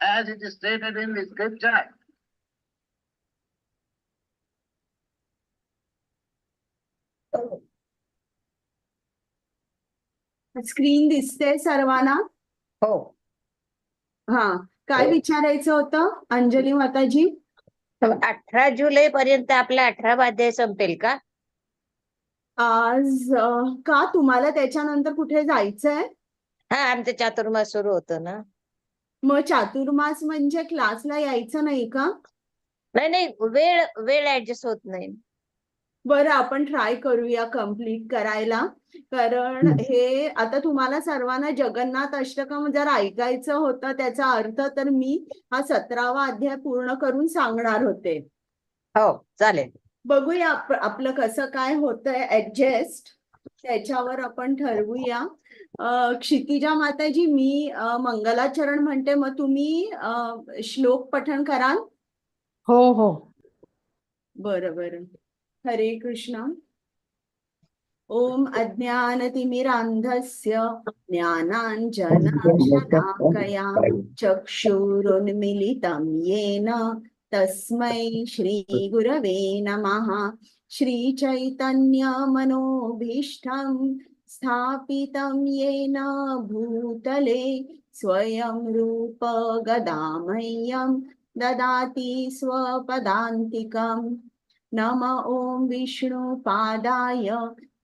as it is stated in the scripture. Screen दिसते सर्वांना? हो. हा, काय विचारायचं होतं अंजली माताजी? 18 जुलै पर्यंत आपला 18वा अध्याय संपेल का? आज का तुम्हाला त्याच्यानंतर कुठे जायचंय? हा, आमचं चातुर्मास सुरू होतं ना. मग चातुर्मास म्हणजे क्लासला यायचं नाही का? नाही, वेळ वेळ ऍडजस्ट होत नाही. बरं, आपण ट्राय करूया कम्प्लीट करायला. कारण हे आता तुम्हाला सर्वांना जगन्नाथ अष्टकम जर ऐकायचं होतं त्याचा अर्थ, तर मी हा 17वा अध्याय पूर्ण करून सांगणार होते. हो, चालेल. बघूया आपलं कसं काय होतंय ऍडजस्ट, त्याच्यावर आपण ठरवूया. क्षितिजा माताजी, मी मंगलाचरण म्हणते, मग तुम्ही श्लोक पठण कराल? हो हो. बरं बरं. हरे कृष्ण. ओम अज्ञानतिमिरान्धस्य ज्ञानाञ्जनशलाकया चक्षुरुन्मीलितं येन तस्मै श्रीगुरवे नमः. श्रीचैतन्यमनोभीष्टं स्थापितं येन भूतले स्वयं रूप गदामह्यं ददाति स्वपदान्तिकम्. नम ओं विष्णुपादाय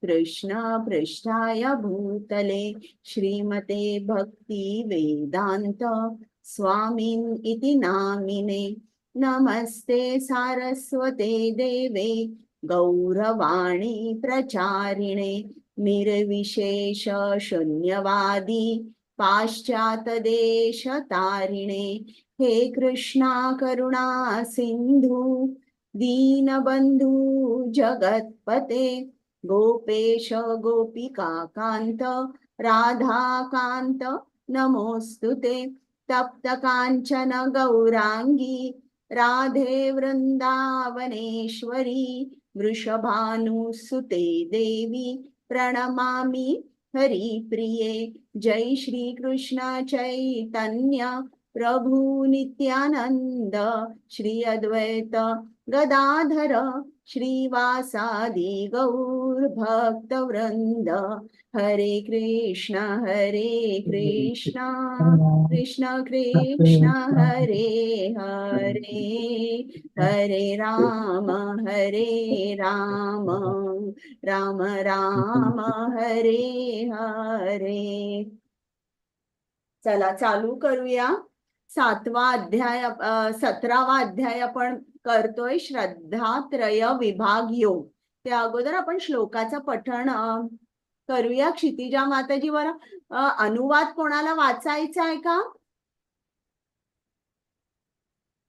कृष्ण पृष्ठाय भूतले श्रीमते भक्ति वेदांत स्वामिन् इति नामिने. नमस्ते सारस्वते देवे गौरवाणी प्रचारिणे निर्विशेष शून्यवादी पाश्चातदेशतारिणे. हे कृष्णा करुणा सिंधु दीनबंधु जगत्पते गोपेश गोपिका कांत राधाकांत नमोस्तुते. तप्त कांचन गौरांगी राधे वृंदावनेश्वरी वृषभानुसुते देवी प्रणमामि हरिप्रिये. जय श्री कृष्ण चैतन्य प्रभु नित्यानंद श्री अद्वैत गदाधर श्रीवासादि गौर भक्तवृंद. हरे कृष्ण कृष्ण कृष्ण हरे हरे हरे राम राम राम हरे हरे. चला चालू करूया. 7वा अध्याय 17वा अध्याय आपण करतोय, श्रद्धात्रय विभाग योग. त्या अगोदर आपण श्लोकाचं पठण करूया. क्षितिजा माताजी, वर अनुवाद कोणाला वाचायचा आहे का?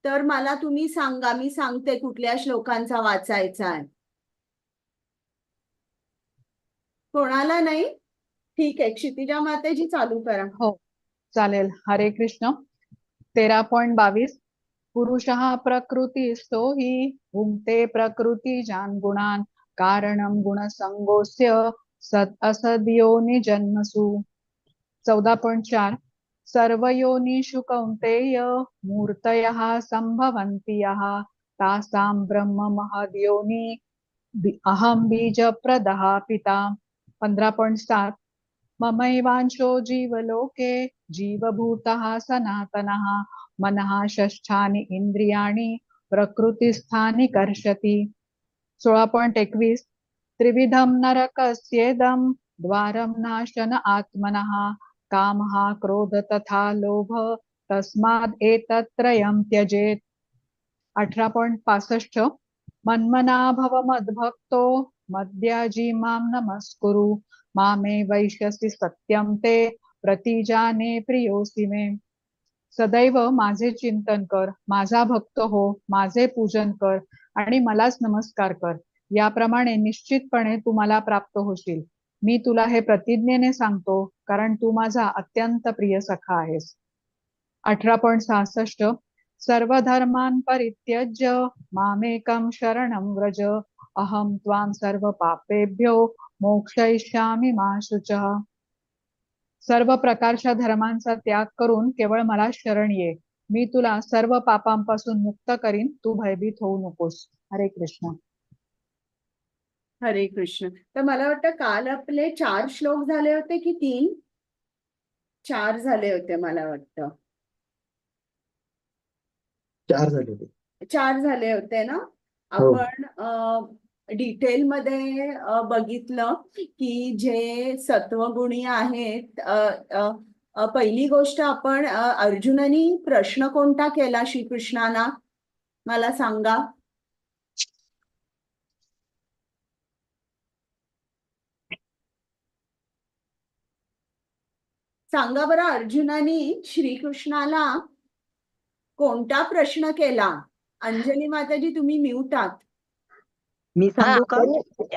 तर मला तुम्ही सांगा, मी सांगते कुठल्या श्लोकांचा वाचायचा आहे. कोणाला नाही? ठीक आहे, क्षितिजा माताजी चालू करा. हो, चालेल. हरे कृष्ण. 13.22. पुरुषः प्रकृतिस्थो हि भुङ्क्ते प्रकृतिजान् गुणान् कारणं गुणसङ्गोऽस्य सत् असद्योनि जन्मसु. 14.4. सर्वयोनिषु कौन्तेय मूर्तयः सम्भवन्ति यः तासां ब्रह्म महद्योनि अहं बीजप्रदः पिता. 15.7. ममैवांशो जीवलोके जीवभूतः सनातनः मनः षष्ठानि इन्द्रियाणि प्रकृतिस्थानि कर्षति. 16.21. त्रिविधं नरकस्येदं द्वारं नाशन आत्मनः कामः क्रोध तथा लोभ तस्माद् एतत्त्रयं त्यजेत्. 18.65. मन्मना भव मद्भक्तो मद्याजी मां नमस्कुरु मामे वैश्यसि सत्यं ते प्रतिजाने प्रियोसि मे. सदैव माझे चिंतन कर, माझा भक्त हो, माझे पूजन कर आणि मलाच नमस्कार कर. याप्रमाणे निश्चितपणे तू मला प्राप्त होशील. मी तुला हे प्रतिज्ञेने सांगतो, कारण तू माझा अत्यंत प्रिय सखा आहेस. 18.66. सर्वधर्मान् परित्यज्य मामेकं शरणं व्रज अहं त्वां सर्व पापेभ्यो मोक्षयिष्यामि मा शुचः. सर्व प्रकारच्या धर्मांचा त्याग करून केवळ मला शरण ये. मी तुला सर्व पापांपासून मुक्त करीन, तू भयभीत होऊ नकोस. हरे कृष्ण. हरे कृष्ण. तर मला वाटतं काल आपले 4 श्लोक झाले होते की 3? 4 झाले होते मला वाटतं. 4 झाले होते. 4 झाले होते ना. हो. आपण डिटेल मध्ये बघितलं की जे सत्वगुणी आहेत. पहिली गोष्ट आपण अर्जुनानी प्रश्न कोणता केला श्रीकृष्णांना मला सांगा. सांगा बरं, अर्जुनानी श्रीकृष्णाला कोणता प्रश्न केला? अंजली माताजी तुम्ही म्यूट आहात. मी सांगू का?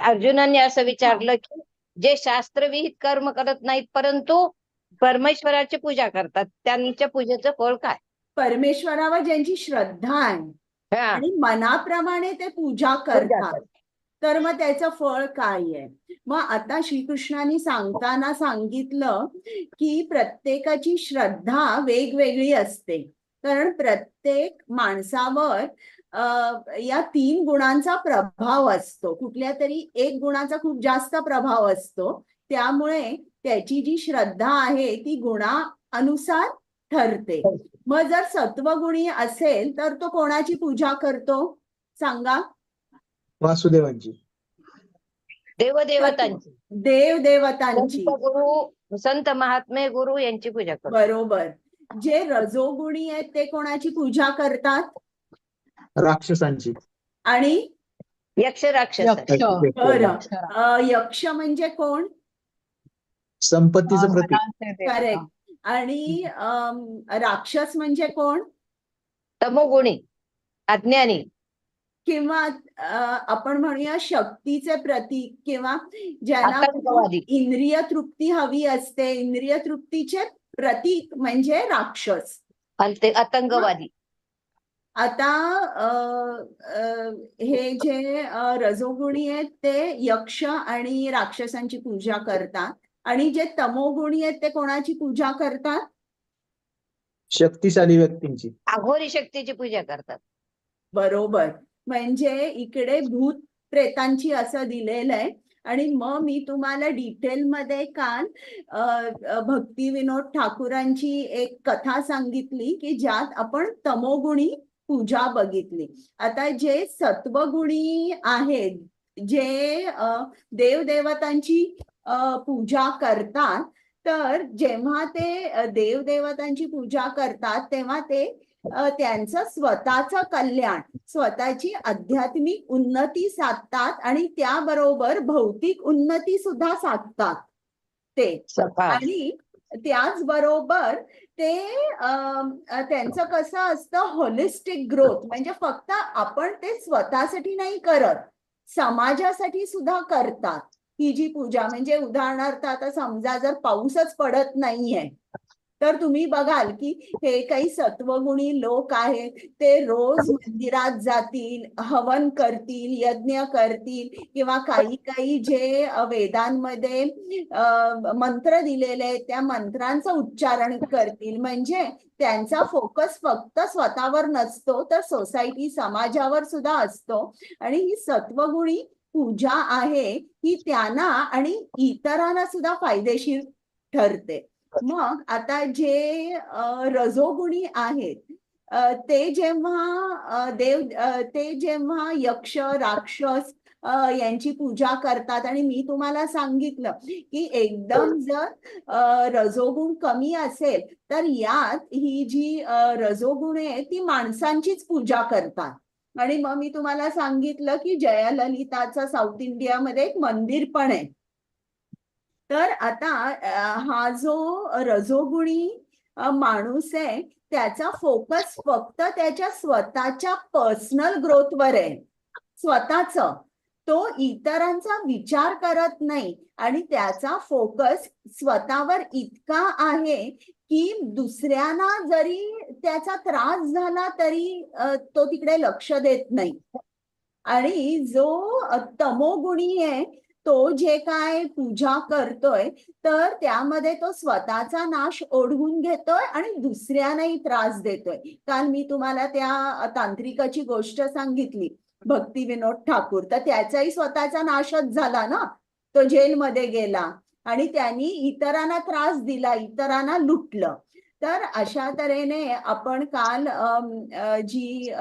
अर्जुनाने असं विचारलं की जे शास्त्रविहित कर्म करत नाहीत परंतु परमेश्वराची पूजा करतात, त्यांच्या पूजेचं फळ काय? परमेश्वरावर ज्यांची श्रद्धा आहे हा, आणि मनाप्रमाणे ते पूजा पूजा करतात, करतात. तर मग त्याचं फळ काय आहे? मग आता श्रीकृष्णाने सांगताना सांगितलं की प्रत्येकाची श्रद्धा वेगवेगळी असते, कारण प्रत्येक माणसावर या 3 गुणांचा प्रभाव असतो. कुठल्या तरी एक गुणाचा खूप जास्त प्रभाव असतो, त्यामुळे त्याची जी श्रद्धा आहे ती गुणानुसार ठरते. मग जर सत्वगुणी असेल तर तो कोणाची पूजा करतो सांगा. वासुदेवांची. देवदेवतांची, देवदेवतांची. संत गुरु, संत महात्मे गुरु यांची पूजा करतात. बरोबर. जे रजोगुणी आहेत ते कोणाची पूजा करतात? राक्षसांची. आणि यक्ष राक्षस. यक्ष. बरं, यक्ष. यक्ष म्हणजे कोण? संपत्तीचं प्रतीक. धनाचे देवता. करेक्ट. आणि राक्षस म्हणजे कोण? तमोगुणी, अज्ञानी. किंवा आपण म्हणूया शक्तीचे प्रतीक, किंवा ज्यांना आतंकवादी. इंद्रिय तृप्ती हवी असते, इंद्रिय तृप्तीचे प्रतीक म्हणजे राक्षस. आणि ते आतंकवादी. आता हे जे रजोगुणी आहेत ते यक्ष आणि राक्षसांची पूजा करतात, आणि जे तमोगुणी आहेत ते कोणाची पूजा करतात? शक्तिशाली व्यक्तींची. अघोरी शक्तीची पूजा करतात. बरोबर. म्हणजे इकडे भूत प्रेतांची असं दिलेलं आहे. आणि मग मी तुम्हाला डिटेलमध्ये काल भक्ती विनोद ठाकूरांची एक कथा सांगितली की ज्यात आपण तमोगुणी पूजा बघितली. आता जे सत्वगुणी आहेत, जे देवदेवतांची पूजा करतात, तर जेव्हा ते देवदेवतांची पूजा करतात तेव्हा ते त्यांचं स्वतःचं कल्याण, स्वतःची आध्यात्मिक उन्नती साधतात आणि त्याबरोबर भौतिक उन्नती सुद्धा साधतात ते. आणि त्याचबरोबर ते त्यांचं कसं असतं, होलिस्टिक ग्रोथ, म्हणजे फक्त आपण ते स्वतःसाठी नाही करत, समाजासाठी सुद्धा करतात ही जी पूजा. म्हणजे उदाहरणार्थ आता समजा जर पाऊसच पडत नाहीये तर तुम्ही बघाल की हे काही सत्वगुणी लोक आहेत, ते रोज मंदिरात जातील, हवन करतील, यज्ञ करतील, किंवा काही जे वेदांमध्ये मंत्र दिलेले आहेत त्या मंत्रांचं उच्चारण करतील. म्हणजे त्यांचा फोकस फक्त स्वतःवर नसतो तर सोसायटी, समाजावर सुद्धा असतो. आणि ही सत्वगुणी पूजा आहे ही त्यांना आणि इतरांना सुद्धा फायदेशीर ठरते. मग आता जे रजोगुणी आहेत ते जेव्हा यक्ष राक्षस यांची पूजा करतात, आणि मी तुम्हाला सांगितलं की एकदम जर रजोगुण कमी असेल तर यात ही जी रजोगुण आहे ती माणसांचीच पूजा करतात. आणि मग मी तुम्हाला सांगितलं की जयललिताचं साऊथ इंडियामध्ये एक मंदिर पण आहे. तर आता हा जो रजोगुणी माणूस आहे त्याचा फोकस फक्त त्याच्या स्वतःच्या पर्सनल ग्रोथवर आहे, स्वतःच. तो इतरांचा विचार करत नाही आणि त्याचा फोकस स्वतःवर इतका आहे की दुसऱ्यांना जरी त्याचा त्रास झाला तरी तो तिकडे लक्ष देत नाही. आणि जो तमोगुणी आहे तो जे काय पूजा करतोय तर त्यामध्ये तो स्वतःचा नाश ओढवून घेतोय आणि दुसऱ्यांनाही त्रास देतोय. काल मी तुम्हाला त्या तांत्रिकाची गोष्ट सांगितली, भक्ती विनोद ठाकूर, तर त्याचाही स्वतःचा नाशच झाला ना. तो जेलमध्ये गेला आणि त्यांनी इतरांना त्रास दिला, इतरांना लुटलं. तर अशा तऱ्हेने आपण काल जी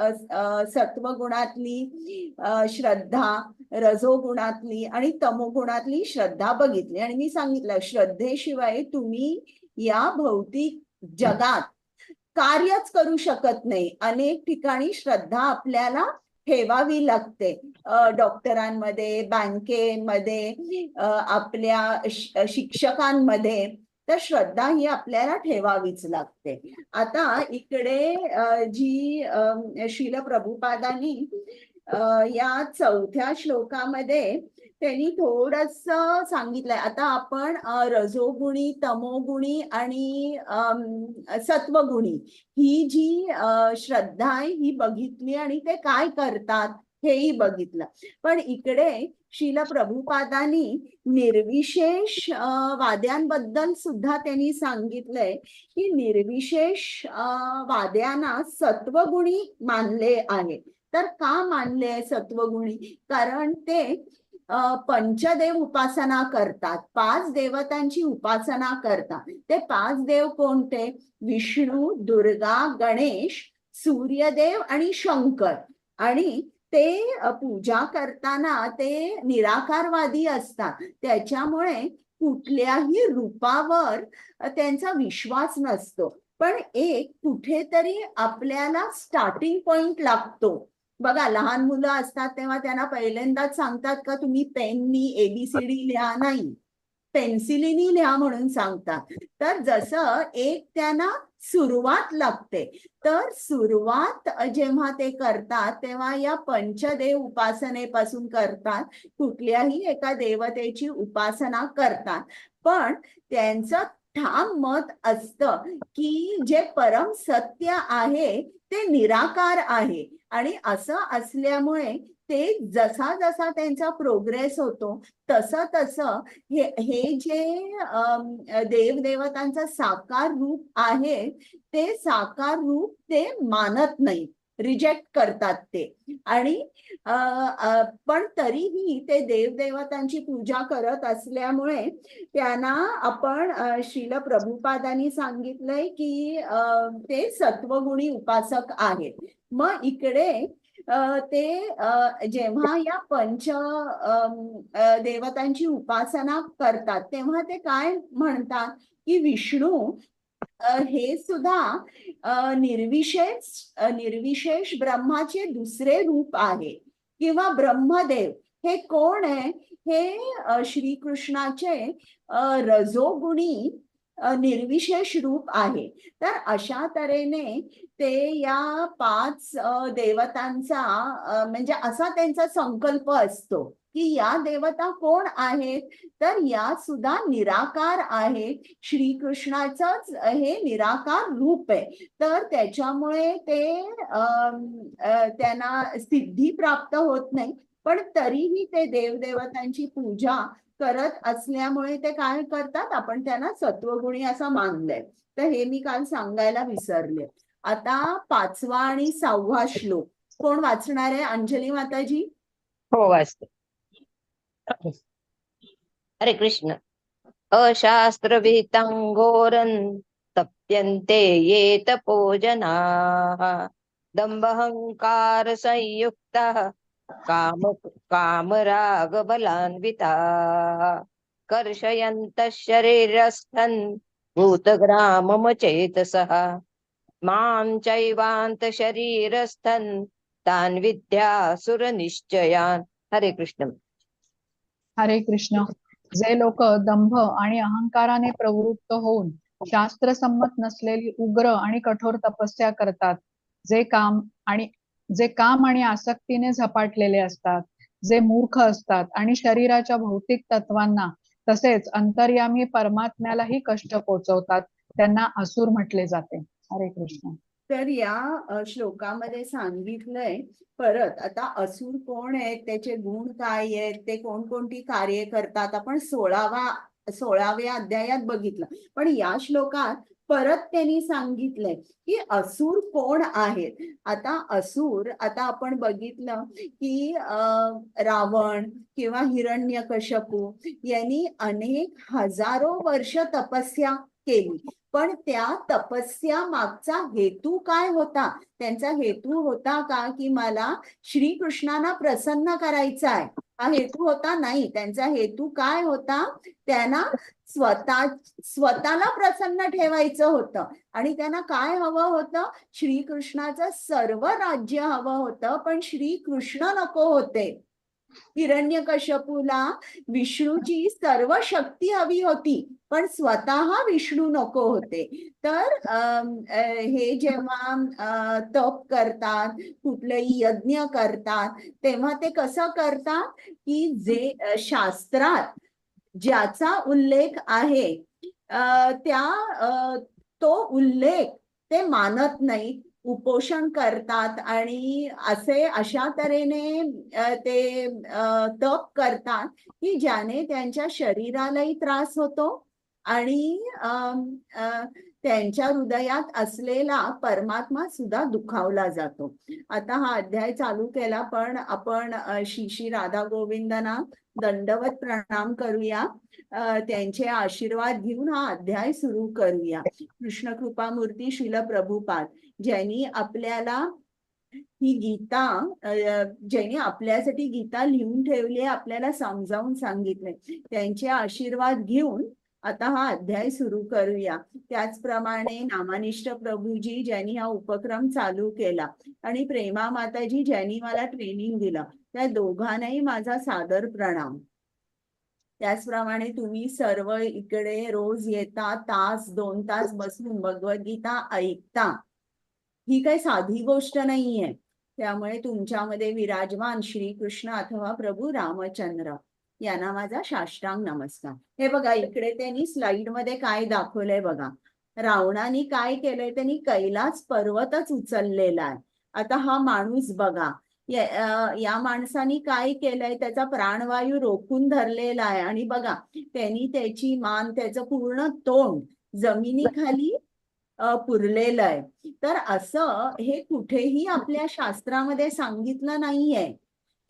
सत्वगुणातली श्रद्धा, रजोगुणातली आणि तमोगुणातली श्रद्धा बघितली आणि मी सांगितलं श्रद्धेशिवाय तुम्ही या भौतिक जगात कार्यच करू शकत नाही. अनेक ठिकाणी श्रद्धा आपल्याला ठेवावी लागते, डॉक्टरांमध्ये, बँकेमध्ये, आपल्या शिक्षकांमध्ये, तर श्रद्धा ही आपल्याला ठेवावीच लागते. आता इकडे जी श्रील प्रभुपादांनी या 4थ्या श्लोकामध्ये त्यांनी थोडस सांगितलंय. आता आपण रजोगुणी, तमोगुणी आणि सत्वगुणी ही जी श्रद्धा आहे ही बघितली आणि ते काय करतात हेही बघितलं. पण इकडे श्रील प्रभुपादांनी निर्विशेष वाद्यांबद्दल सुद्धा त्यांनी सांगितलंय की निर्विशेष वाद्यांना सत्वगुणी मानले आहे. तर का मानले सत्वगुणी? कारण ते पंचदेव उपासना करतात, 5 देवतांची उपासना करतात. ते 5 देव कोणते? विष्णू, दुर्गा, गणेश, सूर्यदेव आणि शंकर. आणि ते पूजा करताना ते निराकारवादी असतात, त्याच्यामुळे कुठल्याही रूपावर त्यांचा विश्वास नसतो. पण एक कुठेतरी आपल्याला स्टार्टिंग पॉइंट लागतो. बघा, लहान मुलं असतात तेव्हा त्यांना पहिल्यांदाच सांगतात का तुम्ही पेननी ABCD लिहा, नाही, पेन्सिलीनी लिहा म्हणून सांगतात. तर जसं एक त्यांना सुरुवात लागते, तर सुरुवात जेव्हा ते करतात तेव्हा या पंचदेव उपासनेपासून करतात, कुठल्याही एका देवतेची उपासना करतात. पण त्यांचं ठाम मत असतं की जे परम सत्य आहे ते निराकार आहे. आणि असं असल्यामुळे ते जसा जसा त्यांचा प्रोग्रेस होतो तसं तसं हे जे देवदेवतांचं साकार रूप आहे ते साकार रूप ते मानत नाही, रिजेक्ट करतात ते. आणि पण तरीही ते देवदेवतांची पूजा करत असल्यामुळे त्यांना आपण श्रील प्रभुपादांनी सांगितलंय की ते सत्वगुणी उपासक आहेत. मग इकडे ते जेव्हा या पंच देवतांची उपासना करतात तेव्हा ते काय म्हणतात की विष्णू हे सुद्धा निर्विशेष ब्रह्माचे दुसरे रूप आहे, किंवा ब्रह्मदेव हे कोण आहे? हे श्रीकृष्णाचे रजोगुणी निर्विशेष रूप आहे. तर अशा तऱ्हेने ते या 5 देवतांचा म्हणजे असा त्यांचा संकल्प असतो की या देवता कोण आहेत? तर या सुद्धा निराकार आहेत. श्रीकृष्णाचंच हे निराकार रूप आहे. तर त्याच्यामुळे ते त्यांना सिद्धी प्राप्त होत नाही, पण तरीही ते देवदेवतांची पूजा करत असल्यामुळे ते काय करतात, आपण त्यांना सत्वगुणी असं मानलंय. तर हे मी काल सांगायला विसरले. आता 5वा आणि 6वा श्लोक कोण वाचणार आहे? अंजली माताजी. हो, वाचते. हरे कृष्ण. अशास्त्र विहितं घोरं तप्यन्ते ये तपोजनाः दंभहंकार संयुक्तः कामराग बलान्विताः कर्षयन्तः शरीरस्थं भूतग्राममचेतसः मां चैवान्त शरीरस्थं तान् विद्यासुर निश्चयान्. हरे कृष्ण. हरे कृष्ण. जे लोक दंभ आणि अहंकाराने प्रवृत्त होऊन शास्त्रसंमत नसलेली उग्र आणि कठोर तपस्या करतात, जे काम आणि आसक्तीने झपाटलेले असतात, जे मूर्ख असतात आणि शरीराच्या भौतिक तत्वांना तसेच अंतर्यामी परमात्म्यालाही कष्ट पोचवतात, त्यांना असुर म्हटले जाते. हरे कृष्ण. तर या श्लोकामध्ये सांगितलंय परत आता असुर कोण आहेत, त्याचे गुण काय आहेत, ते कोणकोणती कार्य करतात, आपण 16व्या अध्यायात बघितलं. पण या श्लोकात परत त्यांनी सांगितलंय की असुर कोण आहेत. आता असुर, आता आपण बघितलं की रावण किंवा हिरण्यकश्यपू यांनी अनेक हजारो वर्ष तपस्या केली, पण त्या तपस्या मागचा हेतू काय होता? त्यांचा हेतू होता का की मला श्रीकृष्णांना प्रसन्न करायचा आहे, हा हेतू होता? नाही. त्यांचा हेतू काय होता? त्यांना स्वतःला प्रसन्न ठेवायचं होतं. आणि त्यांना काय हवं होतं? श्रीकृष्णाचं सर्व राज्य हवं होतं, पण श्रीकृष्ण नको होते. हिरण्यकश्यपूला विष्णूची सर्व शक्ती हवी होती, पण स्वतः विष्णू नको होते. तर हे जेव्हा तप करतात, कुठलेही यज्ञ करतात, तेव्हा ते कसं करतात की जे शास्त्रात ज्याचा उल्लेख आहे तो उल्लेख ते मानत नाही, उपोषण करतात आणि अशा तऱ्हेने ते तप करतात की ज्याने त्यांच्या शरीरालाही त्रास होतो आणि त्यांच्या हृदयात असलेला परमात्मा सुद्धा दुखावला जातो. आता हा अध्याय चालू केला, पण आपण श्री राधा गोविंदांना दंडवत प्रणाम करूया, त्यांचे आशीर्वाद घेऊन हा अध्याय सुरू करूया. कृष्ण कृपा मूर्ती श्रील प्रभुपाद, ज्यांनी आपल्याला ही गीता ज्यांनी आपल्यासाठी गीता लिहून ठेवली, आपल्याला समजावून सांगितले, त्यांचे आशीर्वाद घेऊन आता हा अध्याय सुरू करूया. त्याचप्रमाणे नामानिष्ठ प्रभूजी ज्यांनी हा उपक्रम चालू केला आणि प्रेमा माताजी ज्यांनी मला ट्रेनिंग दिलं, त्या दोघांनाही माझा सादर प्रणाम. त्याचप्रमाणे तुम्ही सर्व इकडे रोज येता, तास 2 तास बसून भगवद्गीता ऐकता, ही काही साधी गोष्ट नाहीये. त्यामुळे तुमच्यामध्ये विराजमान श्रीकृष्ण अथवा प्रभू रामचंद्र यांना माझा साष्टांग नमस्कार. हे बघा, इकडे त्यांनी स्लाइड मध्ये काय दाखवलंय बघा. रावणाने काय केलंय, त्यांनी कैलास पर्वतच उचललेला आहे. आता हा माणूस बघा, या माणसाने काय केलंय, त्याचा प्राणवायू रोखून धरलेला आहे आणि बघा त्यांनी त्याची मान, त्याचं पूर्ण तोंड जमिनीखाली पुरलेलं आहे. तर असं हे कुठेही आपल्या शास्त्रामध्ये सांगितलं नाहीये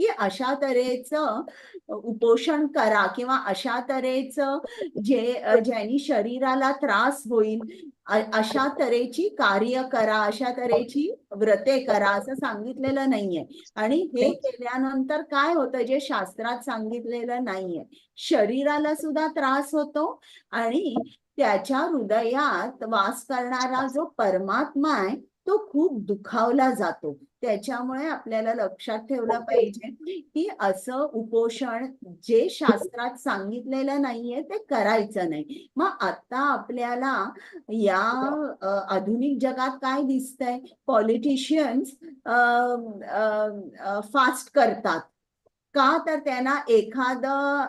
की अशा तऱ्हेचं उपोषण करा किंवा अशा तऱ्हेचं ज्यांनी शरीराला त्रास होईल अशा तऱ्हेची कार्य करा, अशा तऱ्हेची व्रते करा, असं सांगितलेलं नाहीये. आणि हे केल्यानंतर काय होतं, जे शास्त्रात सांगितलेलं नाहीये, शरीराला सुद्धा त्रास होतो आणि त्याच्या हृदयात वास करणारा जो परमात्मा आहे तो खूप दुखावला जातो. त्याच्यामुळे आपल्याला लक्षात ठेवलं पाहिजे की असं उपोषण जे शास्त्रात सांगितलेलं नाहीये ते करायचं नाही. मग आता आपल्याला या आधुनिक जगात काय दिसतंय, पॉलिटिशियन्स फास्ट करतात का, तर त्यांना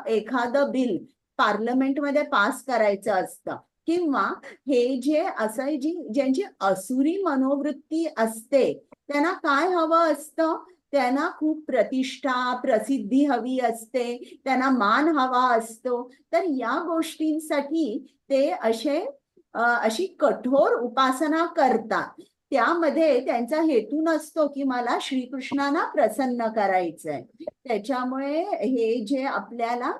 एखादं बिल पार्लमेंटमध्ये पास करायचं असतं, किंवा हे जे असं ज्यांची असुरी मनोवृत्ती असते त्यांना काय हवं असतं, त्यांना खूप प्रतिष्ठा प्रसिद्धी हवी असते, त्यांना मान हवा असतो. तर या गोष्टींसाठी ते अशी कठोर उपासना करतात. त्यामध्ये त्यांचा हेतू नसतो की मला श्रीकृष्णांना प्रसन्न करायचंय. त्याच्यामुळे हे जे आपल्याला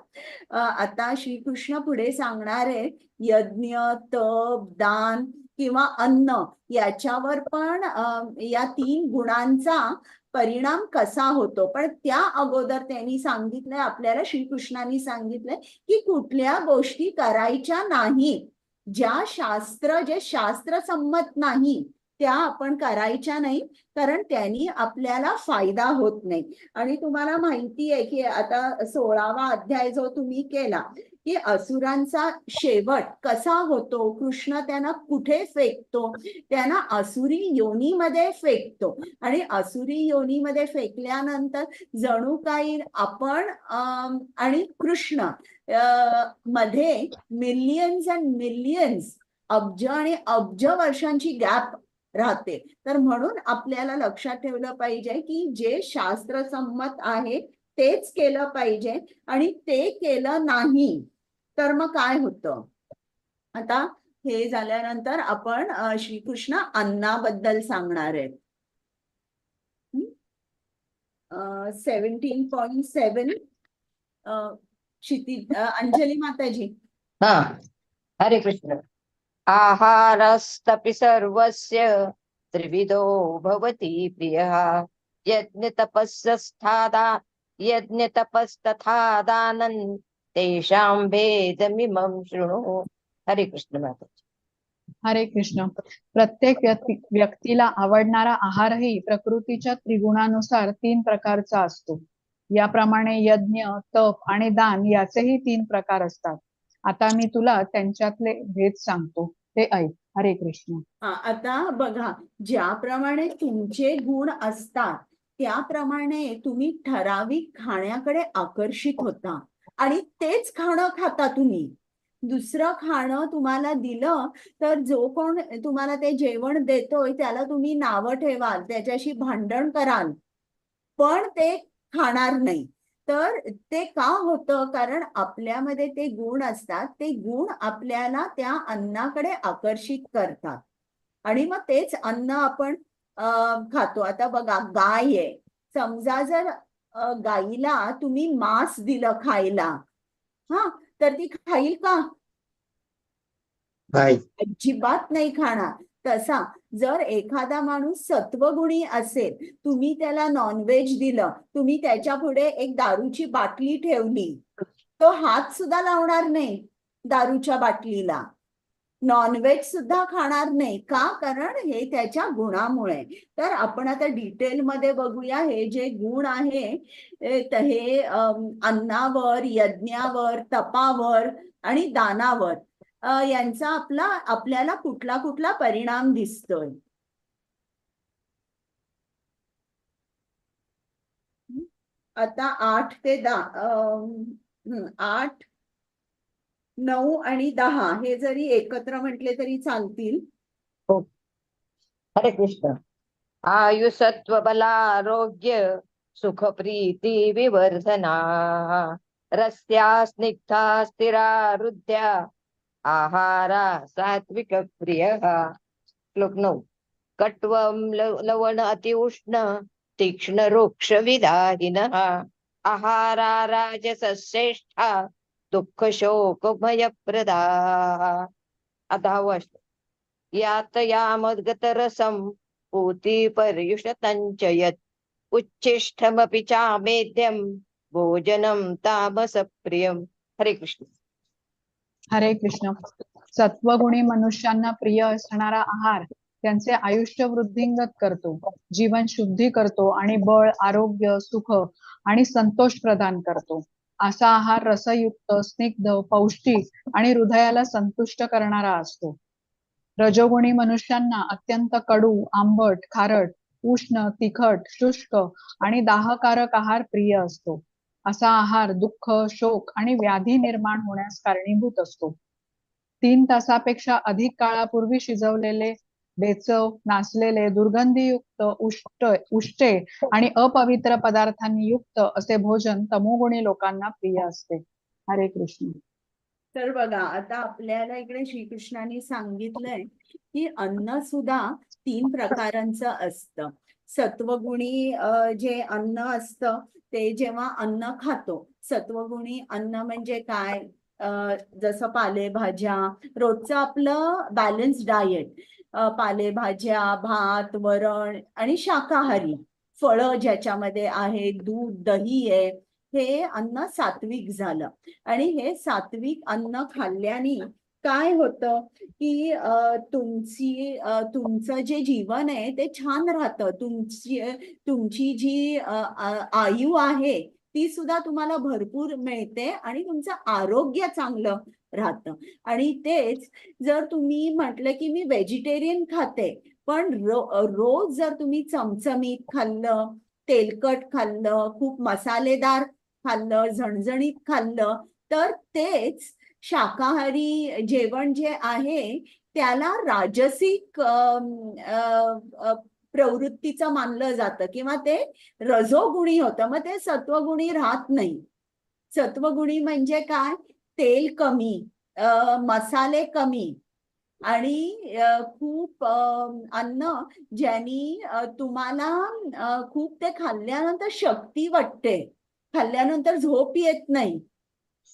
आता श्रीकृष्ण पुढे सांगणार आहे, यज्ञ, तप, दान किंवा अन्न, याच्यावर पण या 3 गुणांचा परिणाम कसा होतो. पण त्या अगोदर त्यांनी सांगितलंय आपल्याला, श्रीकृष्णांनी सांगितलंय की कुठल्या गोष्टी करायच्या नाही, जे शास्त्रसंमत नाही त्या आपण करायच्या नाही, कारण त्यांनी आपल्याला फायदा होत नाही. आणि तुम्हाला माहिती आहे की आता 16वा अध्याय जो तुम्ही केला की असुरांचा शेवट कसा होतो, कृष्ण त्यांना कुठे फेकतो, त्यांना असुरी योनीमध्ये फेकतो. आणि असुरी योनीमध्ये फेकल्यानंतर जणू काही आपण आणि कृष्ण मध्ये मिलियन्स अँड मिलियन्स, अब्ज आणि अब्ज वर्षांची गॅप राहते. तर म्हणून आपल्याला लक्षात ठेवलं पाहिजे की जे शास्त्रसंमत आहे तेच केलं पाहिजे, आणि ते केलं नाही तर मग काय होतं. आता हे झाल्यानंतर आपण श्रीकृष्ण अन्नाबद्दल सांगणार आहेत. 17.7 अंजली माताजी. हा, हरे कृष्ण. आहारस्तपि सर्वस्य त्रिविधो भवति प्रियः यज्ञतपस्तथा दानं तेषां भेदमिमं शृणु. हरे कृष्ण माता. हरे कृष्ण. प्रत्येक व्यक्तीला आवडणारा आहारही प्रकृतीच्या त्रिगुणानुसार 3 प्रकारचा असतो. याप्रमाणे यज्ञ, तप आणि दान याचेही 3 प्रकार असतात. आता मी तुला त्यांच्यातले भेद सांगतो, ते ऐक. हरे कृष्ण. आता बघा, ज्याप्रमाणे तुमचे गुण असतात त्याप्रमाणे तुम्ही ठराविक खाण्याकडे आकर्षित होता आणि तेच खाणं खाता तुम्ही. दुसरं खाणं तुम्हाला दिलं तर जो कोण तुम्हाला ते जेवण देतोय त्याला तुम्ही नावं ठेवाल, त्याच्याशी भांडण कराल, पण ते खाणार नाही. तर ते का होतं? कारण आपल्यामध्ये ते गुण असतात, ते गुण आपल्याला त्या अन्नाकडे आकर्षित करतात आणि मग तेच अन्न आपण खातो. आता बघा, गाय आहे, समजा जर गाईला तुम्ही मांस दिलं खायला, तर ती खाईल का? नाही. अजिबात नाही खाणार. तसा जर एखादा माणूस सत्वगुणी असेल, तुम्ही त्याला नॉनव्हेज दिलं, तुम्ही त्याच्या पुढे एक दारूची बाटली ठेवली, तो हात सुद्धा लावणार नाही दारूच्या बाटलीला, नॉनव्हेज सुद्धा खाणार नाही. का? कारण हे त्याच्या गुणामुळे. तर आपण आता डिटेलमध्ये बघूया हे जे गुण आहे हे अन्नावर, यज्ञावर, तपावर आणि दानावर यांचा आपल्याला कुठला कुठला परिणाम दिसतोय. आता 8 ते 8, 9 आणि 10 हे जरी एकत्र म्हटले तरी चालतील. हरे कृष्ण. आयुसत्व बलारोग्य सुख प्रीती विवर्धना रस्या स्निग्धा स्थिरा हृद्या आहारा सात्विक प्रिय. श्लोक 9. कट्वं लवण अति उष्ण तीक्ष्ण रुक्ष विदाहिनः आहारा राजसश्रेष्ठा दुःख शोक भयप्रदाः. 10. यात यामद्गतरसं पूति पर्युषतञ्च यत् उच्छिष्टमपि चामेद्यं भोजनं तामसप्रियम्. हरे कृष्ण. हरे कृष्ण. सत्वगुणी मनुष्यांना प्रिय असणारा आहार त्यांचे आयुष्य वृद्धिंगत करतो, जीवन शुद्धी करतो आणि बळ, आरोग्य, सुख आणि संतोष प्रदान करतो. असा आहार रसयुक्त, स्निग्ध, पौष्टिक आणि हृदयाला संतुष्ट करणारा असतो. रजोगुणी मनुष्यांना अत्यंत कडू, आंबट, खारट, उष्ण, तिखट, शुष्क आणि दाहकारक आहार प्रिय असतो. असा आहार दुःख, शोक आणि व्याधी निर्माण होण्यास कारणीभूत असतो. 3 तासापेक्षा अधिक काळापूर्वी शिजवलेले, बेचव, नासलेले, दुर्गंधीयुक्त, उष्टे आणि अपवित्र पदार्थांनी युक्त असे भोजन तमोगुणी लोकांना प्रिय असते. हरे कृष्ण. तर बघा, आता आपल्याला इकडे श्रीकृष्णाने सांगितलंय की अन्न सुद्धा 3 प्रकारांचं असतं. सत्वगुणी जे अन्न असतं ते जेव्हा अन्न खातो, सत्वगुणी अन्न म्हणजे काय? जसं पालेभाज्या, रोजचं आपलं बॅलन्स डाएट, पालेभाज्या, भात, वरण आणि शाकाहारी फळं ज्याच्यामध्ये आहे, दूध, दही आहे, हे अन्न सात्विक झालं. आणि हे सात्विक अन्न खाल्ल्याने काय होतं की तुमचं जे जीवन आहे ते छान राहतं. तुमची जी आयु आहे ती सुद्धा तुम्हाला भरपूर मिळते आणि तुमचं आरोग्य चांगलं राहतं. आणि तेच जर तुम्ही म्हटलं की मी व्हेजिटेरियन खाते, पण रोज जर तुम्ही चमचमीत खाल्लं, तेलकट खाल्लं, खूप मसालेदार खाल्लं, झणझणीत खाल्लं, तर तेच शाकाहारी जेवण जे आहे त्याला राजसिक प्रवृत्तीचं मानलं जातं किंवा ते रजोगुणी होतं, मग ते सत्वगुणी राहत नाही. सत्वगुणी म्हणजे काय? तेल कमी, मसाले कमी आणि खूप अन्न ज्यांनी तुम्हाला खूप ते खाल्ल्यानंतर शक्ती वाटते, खाल्ल्यानंतर झोप येत नाही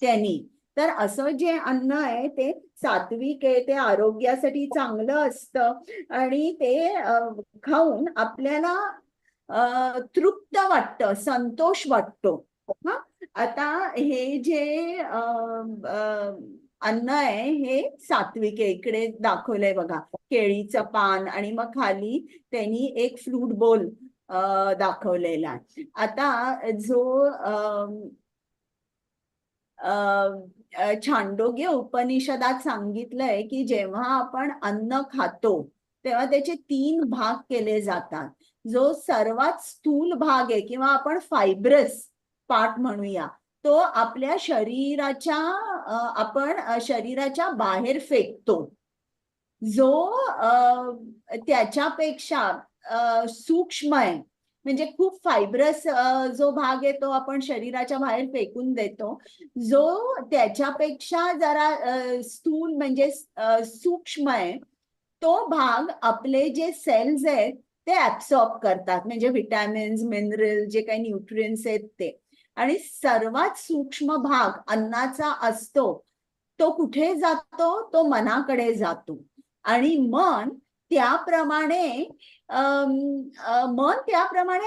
त्यांनी. तर असं जे अन्न आहे ते सात्विक आहे, ते आरोग्यासाठी चांगलं असतं आणि ते खाऊन आपल्याला तृप्त वाटतं, संतोष वाटतो. हा, आता हे जे अन्न आहे हे सात्विक आहे. इकडे दाखवलंय बघा, केळीचं पान आणि मग खाली त्यांनी एक फ्रूट बोल दाखवलेला आहे. आता जो छांदोग्य उपनिषदात सांगितलंय की जेव्हा आपण अन्न खातो तेव्हा त्याचे 3 भाग केले जातात. जो सर्वात स्थूल भाग आहे किंवा आपण फायब्रस पार्ट म्हणूया, तो आपल्या शरीराच्या आपण शरीराच्या बाहेर फेकतो. जो त्याच्यापेक्षा सूक्ष्म आहे, म्हणजे खूप फायब्रस जो भाग आहे तो आपण शरीराच्या बाहेर फेकून देतो. जो त्याच्यापेक्षा जरा स्थूल म्हणजे सूक्ष्म आहे, तो भाग आपले जे सेल्स आहेत ते ऍब्सॉर्ब करतात, म्हणजे विटॅमिन्स, मिनरल, जे काही न्यूट्रिएंट्स आहेत ते. आणि सर्वात सूक्ष्म भाग अन्नाचा असतो तो कुठे जातो? तो मनाकडे जातो. आणि मन त्याप्रमाणे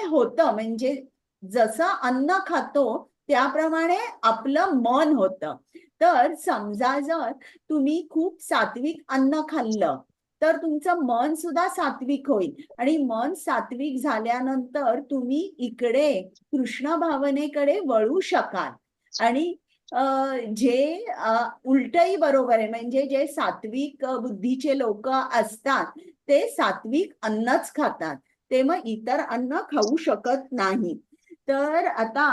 होतं, म्हणजे जसं अन्न खातो त्याप्रमाणे आपलं मन होतं. तर समजा जर तुम्ही खूप सात्विक अन्न खाल्लं तर तुमचं मन सुद्धा सात्विक होईल आणि मन सात्विक झाल्यानंतर तुम्ही इकडे कृष्ण भावनेकडे वळू शकाल. आणि जे उलटही बरोबर आहे, म्हणजे जे सात्विक बुद्धीचे लोक असतात ते सात्विक अन्नच खातात, ते मग इतर अन्न खाऊ शकत नाही. तर आता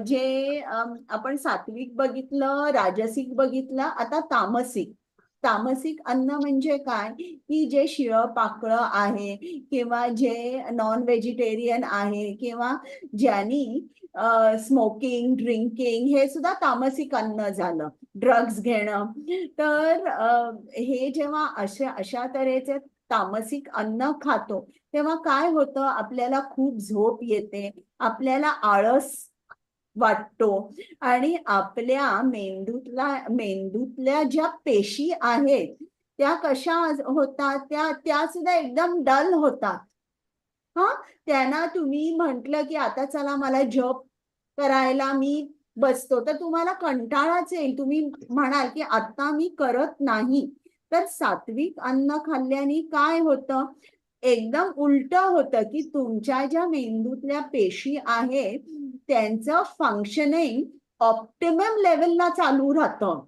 जे आपण सात्विक बघितलं, राजसिक बघितलं, आता तामसिक. तामसिक अन्न म्हणजे काय? की जे शिळं पाकळं आहे किंवा जे नॉन व्हेजिटेरियन आहे किंवा ज्यांनी स्मोकिंग, ड्रिंकिंग, हे सुद्धा तामसिक अन्न झालं. ड्रग्ज घेणं. तर हे जेव्हा अशा तऱ्हेचे तामसिक अन्न खातो तेव्हा काय होतं? आपल्याला खूप झोप येते, आपल्याला आळस वाटतो आणि आपल्या मेंदूतल्या ज्या पेशी आहेत त्या कशा होतात? त्या सुद्धा एकदम डल होतात. हा, त्यांना तुम्ही म्हंटल की आता चला मला जप करायला मी बसतो, तर तुम्हाला कंटाळाच येईल, तुम्ही म्हणाल की आता मी करत नाही. तर सात्विक अन्न खाल्ल्याने काय होतं? एकदम उलट होतं की तुमच्या ज्या मेंदूतल्या पेशी आहेत त्यांचं फंक्शनिंग ऑप्टिमम लेवलला चालू राहतं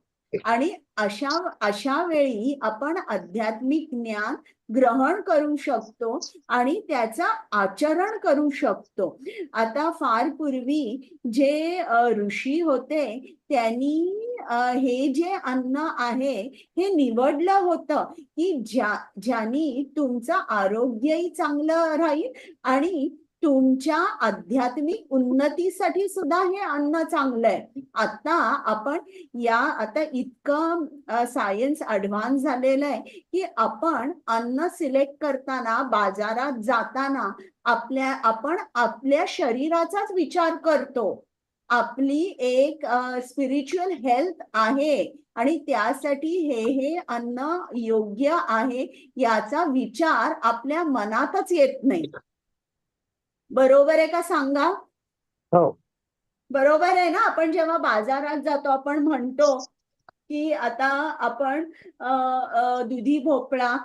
आणि अशा वेळी आपण आध्यात्मिक ज्ञान ग्रहण करू शकतो आणि त्याचा आचरण करू शकतो. आता फार पूर्वी जे ऋषी होते त्यांनी हे जे अन्न आहे हे निवडलं होतं की ज्यांनी तुमचं आरोग्यही चांगलं राहील आणि तुमच्या आध्यात्मिक उन्नतीसाठी सुद्धा हे अन्न चांगलं आहे. आता इतकं सायन्स ऍडव्हान्स झालेलं आहे की आपण अन्न सिलेक्ट करताना, बाजारात जाताना आपण आपल्या शरीराचाच विचार करतो. आपली एक स्पिरिच्युअल हेल्थ आहे आणि त्यासाठी हे अन्न योग्य आहे याचा विचार आपल्या मनातच येत नाही. बरोबर आहे का सांगा? हो. बरोबर आहे ना? आपण जेव्हा बाजारात जातो आपण म्हणतो की आता आपण दुधी भोपळा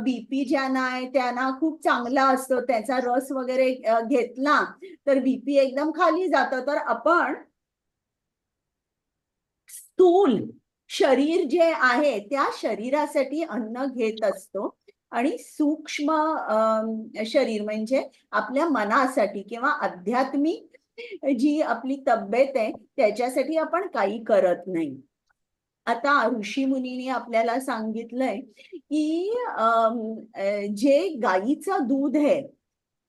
बीपी ज्यांना आहे त्यांना खूप चांगला असतो, त्याचा रस वगैरे घेतला तर बीपी एकदम खाली जातं. तर आपण स्थूल शरीर जे आहे त्या शरीरासाठी अन्न घेत असतो आणि सूक्ष्म शरीर म्हणजे आपल्या मनासाठी किंवा आध्यात्मिक जी आपली तब्येत आहे त्याच्यासाठी आपण काही करत नाही. आता ऋषी मुनींनी आपल्याला सांगितलंय की जे गाईचं दूध आहे,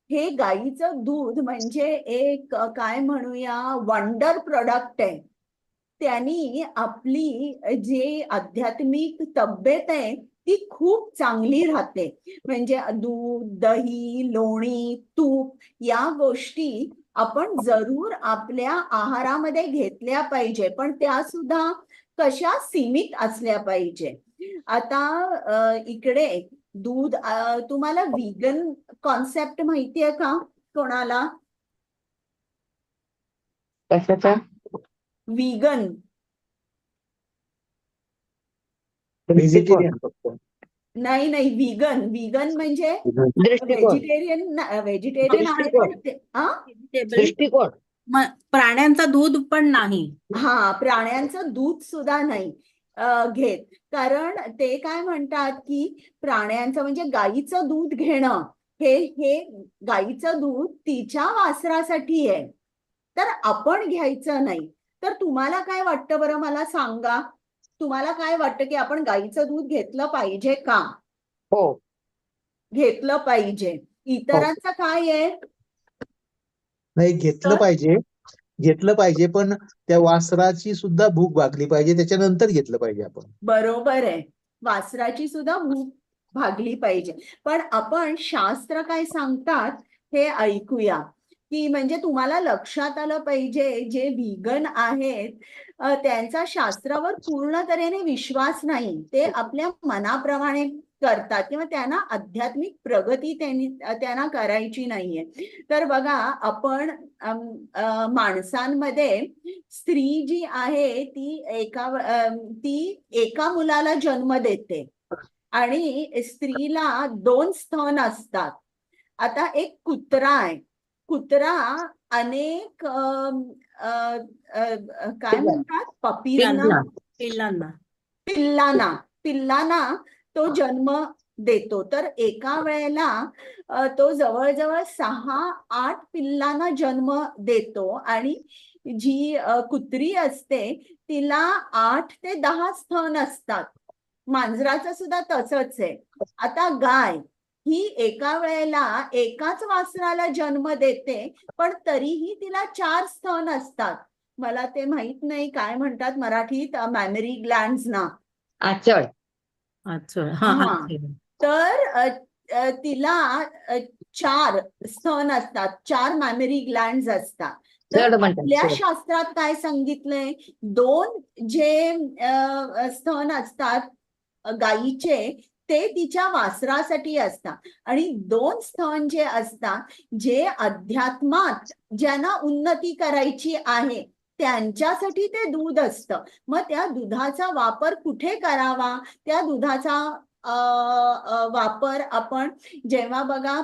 हे गाईचं दूध म्हणजे एक काय म्हणूया वंडर प्रोडक्ट आहे. त्यांनी आपली जे आध्यात्मिक तब्येत आहे ती खूप चांगली राहते. म्हणजे दूध, दही, लोणी, तूप या गोष्टी आपण जरूर आपल्या आहारामध्ये घेतल्या पाहिजे, पण त्या सुद्धा कशा सीमित असल्या पाहिजे. आता इकडे दूध, तुम्हाला व्हीगन कॉन्सेप्ट माहितीये का कोणाला? कशाचा? व्हीगन व्हेजिटेरियन फक्त. नाही, व्हीगन व्हीगन म्हणजे दृष्टिकोन. व्हेजिटेरियन आहे पण दृष्टिकोन. प्राण्यांचं दूध पण नाही. हा, प्राण्यांचं दूध सुद्धा नाही घेत. कारण ते काय म्हणतात की प्राण्यांचं म्हणजे गाईचं दूध घेणं हे गाईचं दूध तिच्या वासरासाठी आहे, तर आपण घ्यायचं नाही. तर तुम्हाला काय वाटतं बरं, मला सांगा, तुम्हाला काय वाटतं की आपण गाईचं दूध घेतलं पाहिजे का? हो, घेतलं पाहिजे. इतरांचं काय आहे? नाही, घेतलं पाहिजे पण त्या वासराची सुद्धा भूक भागली पाहिजे, त्याच्यानंतर घेतलं पाहिजे आपण. बरोबर आहे, वासराची सुद्धा भूक भागली पाहिजे. पण आपण शास्त्र काय सांगतात हे ऐकूया. की म्हणजे तुम्हाला लक्षात आलं पाहिजे, जे व्हीगन आहेत त्यांचा शास्त्रावर पूर्ण तऱ्हेने विश्वास नाही. ते आपल्या मनाप्रमाणे करतात किंवा त्यांना आध्यात्मिक प्रगती त्यांना करायची नाहीये. तर बघा, आपण माणसांमध्ये स्त्री जी आहे ती एका मुलाला जन्म देते आणि स्त्रीला 2 स्तन असतात. आता एक कुत्रा आहे, कुत्रा अनेक काय म्हणतात पिल्लांना तो जन्म देतो. तर एका वेळेला तो जवळजवळ 6-8 पिल्लांना जन्म देतो आणि जी कुत्री असते तिला 8 ते 10 स्तन असतात. मांजराचं सुद्धा तसंच आहे. आता गाय ही एका वेळेला एकाच वासराला जन्म देते, पण तरीही तिला 4 स्तन असतात. मला ते माहित नाही काय म्हणतात मराठीत, मॅमरी ग्लँड्स ना. आचळ. हा, तर तिला 4 स्तन असतात, 4 मॅमरी ग्लँड्स असतात. तर आपल्या शास्त्रात काय सांगितलंय, 2 जे स्तन असतात गायीचे ते तिच्या वासरासाठी असतात आणि 2 स्तन जे असतात, जे अध्यात्मात ज्यांना उन्नती करायची आहे त्यांच्यासाठी ते दूध असतं. मग त्या दुधाचा वापर कुठे करावा? त्या दुधाचा वापर आपण जेव्हा बघा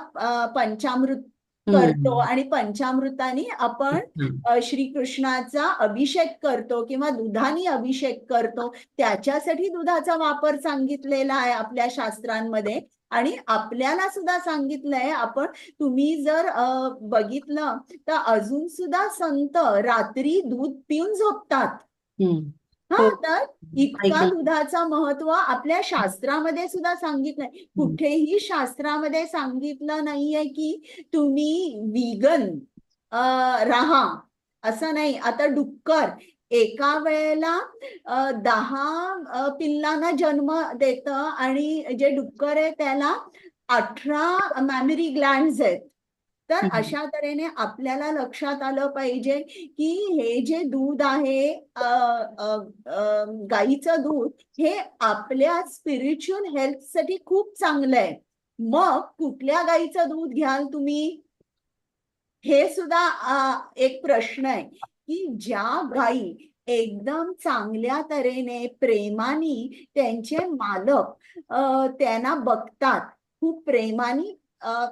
पंचामृत करतो आणि पंचामृताने आपण श्रीकृष्णाचा अभिषेक करतो किंवा दुधाने अभिषेक करतो, त्याच्यासाठी दुधाचा वापर सांगितलेला आहे आपल्या शास्त्रांमध्ये. आणि आपल्याला सुद्धा सांगितलंय, तुम्ही जर बघितलं तर अजून सुद्धा संत रात्री दूध पिऊन झोपतात. हा, तर इतका दुधाचा महत्व आपल्या शास्त्रामध्ये सुद्धा सांगितलंय. कुठेही शास्त्रामध्ये सांगितलं नाहीये की तुम्ही व्हीगन राहा, असं नाही. आता डुक्कर एका वेळेला 10 पिल्लांना जन्म देतं आणि जे डुक्कर आहे त्याला 18 मॅमरी ग्लँड्स आहेत. तर अशा तऱ्हेने आपल्याला लक्षात आलं पाहिजे की हे जे दूध आहे गाईचं दूध, हे आपल्या स्पिरिच्युअल हेल्थसाठी खूप चांगलं आहे. मग कुठल्या गाईचं दूध घ्याल तुम्ही, हे सुद्धा एक प्रश्न आहे. की ज्या गाई एकदम चांगल्या तऱ्हेने प्रेमाने त्यांचे मालक त्यांना बघतात, खूप प्रेमाने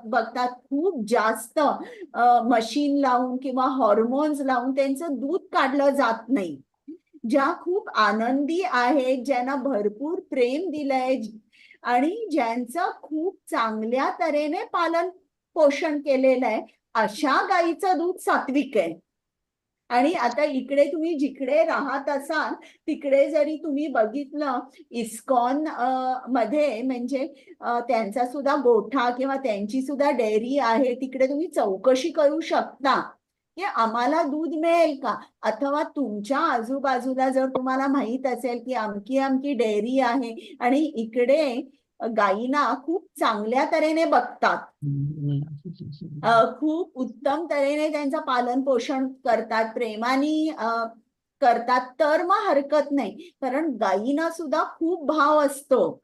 बघतात, खूप जास्त मशीन लावून किंवा हॉर्मोन्स लावून त्यांचं दूध काढलं जात नाही, ज्या खूप आनंदी आहेत, ज्यांना भरपूर प्रेम दिलंय आणि ज्यांचं खूप चांगल्या तऱ्हेने पालन पोषण केलेलं आहे, अशा गाईचं दूध सात्विक आहे. आणि आता इकडे तुम्ही जिकडे राहत असाल तिकडे जरी तुम्ही बघितलं इस्कॉन मध्ये म्हणजे त्यांचा सुद्धा गोठा किंवा त्यांची सुद्धा डेअरी आहे, तिकडे तुम्ही चौकशी करू शकता की आम्हाला दूध मिळेल का, अथवा तुमच्या आजूबाजूला जर तुम्हाला माहित असेल की अमकी अमकी डेअरी आहे आणि इकडे गायींना खूप चांगल्या तऱ्हेने बघतात, खूप उत्तम तऱ्हेने त्यांचं पालन पोषण करतात, प्रेमाने करतात, तर मग हरकत नाही. कारण गायींना सुद्धा खूप भाव असतो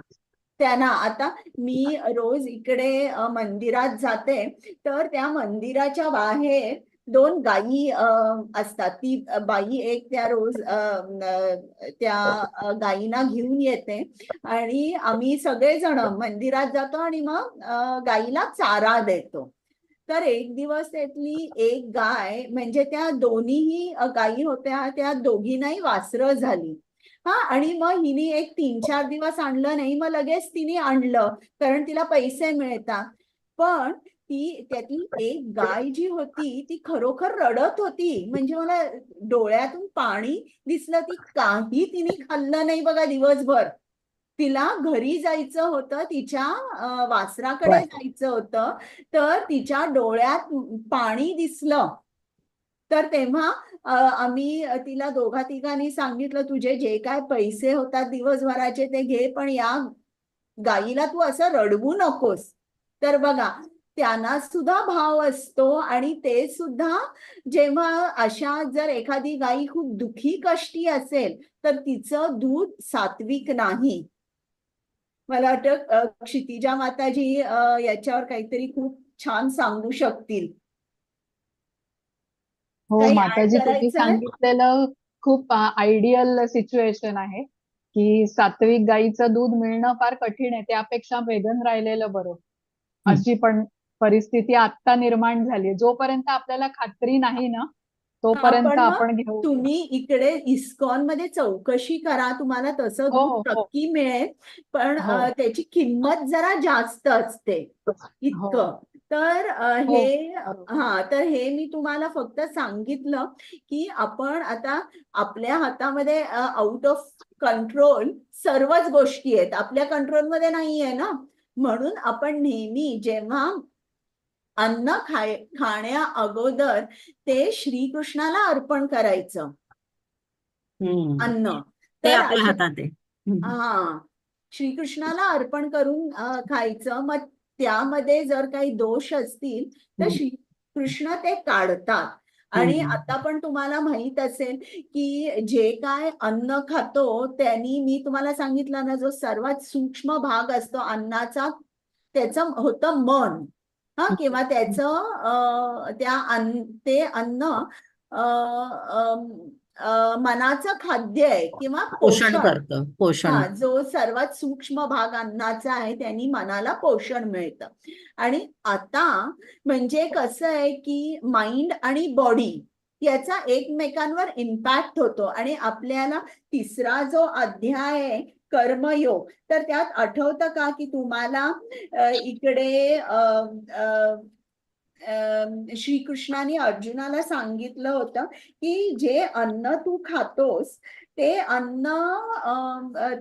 त्यांना. आता मी रोज इकडे मंदिरात जाते, तर त्या मंदिराच्या बाहेर 2 गायी असतात. ती बाई एक त्या रोज त्या गायींना घेऊन येते आणि आम्ही सगळेजण मंदिरात जातो आणि मग गायीला चारा देतो. तर एक दिवस त्यातली एक गाय म्हणजे त्या दोन्हीही गायी होत्या, त्या दोघींनाही वासरं झाली. आणि मग हिने एक 3-4 दिवस आणलं नाही, मग लगेच तिने आणलं कारण तिला पैसे मिळतात. पण ती त्यातली एक गाय जी होती ती खरोखर रडत होती, म्हणजे मला डोळ्यातून पाणी दिसलं. ती काही तिने खाल्लं नाही बघा दिवसभर. तिला घरी जायचं होतं, तिच्या वासराकडे जायचं होतं, तर तिच्या डोळ्यात पाणी दिसलं. तर तेव्हा आम्ही तिला दोघा तिघांनी सांगितलं, तुझे जे काय पैसे होतात दिवसभराचे ते घे, पण या गायीला तू असं रडवू नकोस. तर बघा त्यांना सुद्धा भाव असतो आणि ते सुद्धा जेव्हा अशा जर एखादी गायी खूप दुःखी कष्टी असेल तर तिचं दूध सात्विक नाही. मला वाटतं क्षितिजा माताजी याच्यावर काहीतरी खूप छान सांगू शकतील. हो, काही माताजी ऍड तुम्ही करायचंय? सांगितलेलं खूप आयडियल सिच्युएशन आहे की सात्विक गाईचं दूध मिळणं फार कठीण आहे, त्यापेक्षा वेगन राहिलेलं बरं. अशी पण परिस्थिती आता निर्माण झाली. जोपर्यंत आपल्याला खात्री नाही ना तोपर्यंत पण मग आपण घेऊ. तुम्ही इकडे इस्कॉन मध्ये चौकशी करा, तुम्हाला तसं हो दूध हो नक्की मिळेल. पण हो त्याची किंमत जरा जास्त असते हो इतकं. तर हो तर हे मी तुम्हाला फक्त सांगितलं की आपण आता आपल्या हातामध्ये आउट ऑफ कंट्रोल सर्वच गोष्टी आहेत, आपल्या कंट्रोलमध्ये नाहीये ना. म्हणून आपण नेहमी जेव्हा अन्न खाण्या अगोदर ते श्रीकृष्णाला अर्पण करायचं अन्न. ते तर आपल्या हातात आहे. श्रीकृष्णाला अर्पण करून खायचं. मग त्यामध्ये जर काही दोष असतील तर श्रीकृष्ण ते काढतात. आणि आता पण तुम्हाला माहित असेल की जे काय अन्न खातो त्यांनी, मी तुम्हाला सांगितलं ना, जो सर्वात सूक्ष्म भाग असतो अन्नाचा त्याचं होतं मन. किंवा त्याचं ते अन्न मनाचं खाद्य आहे किंवा पोषण पोषण. करतं, पोषण. जो सर्वात सूक्ष्म भाग अन्नाचा आहे त्यांनी मनाला पोषण मिळतं. आणि आता म्हणजे कसं आहे की माइंड आणि बॉडी याचा एकमेकांवर इम्पॅक्ट होतो. आणि आपल्याला 3रा जो अध्याय आहे कर्मयोग, तर त्यात आठवतं का की तुम्हाला इकडे श्रीकृष्णाने अर्जुनाला सांगितलं होतं की जे अन्न तू खातोस ते अन्न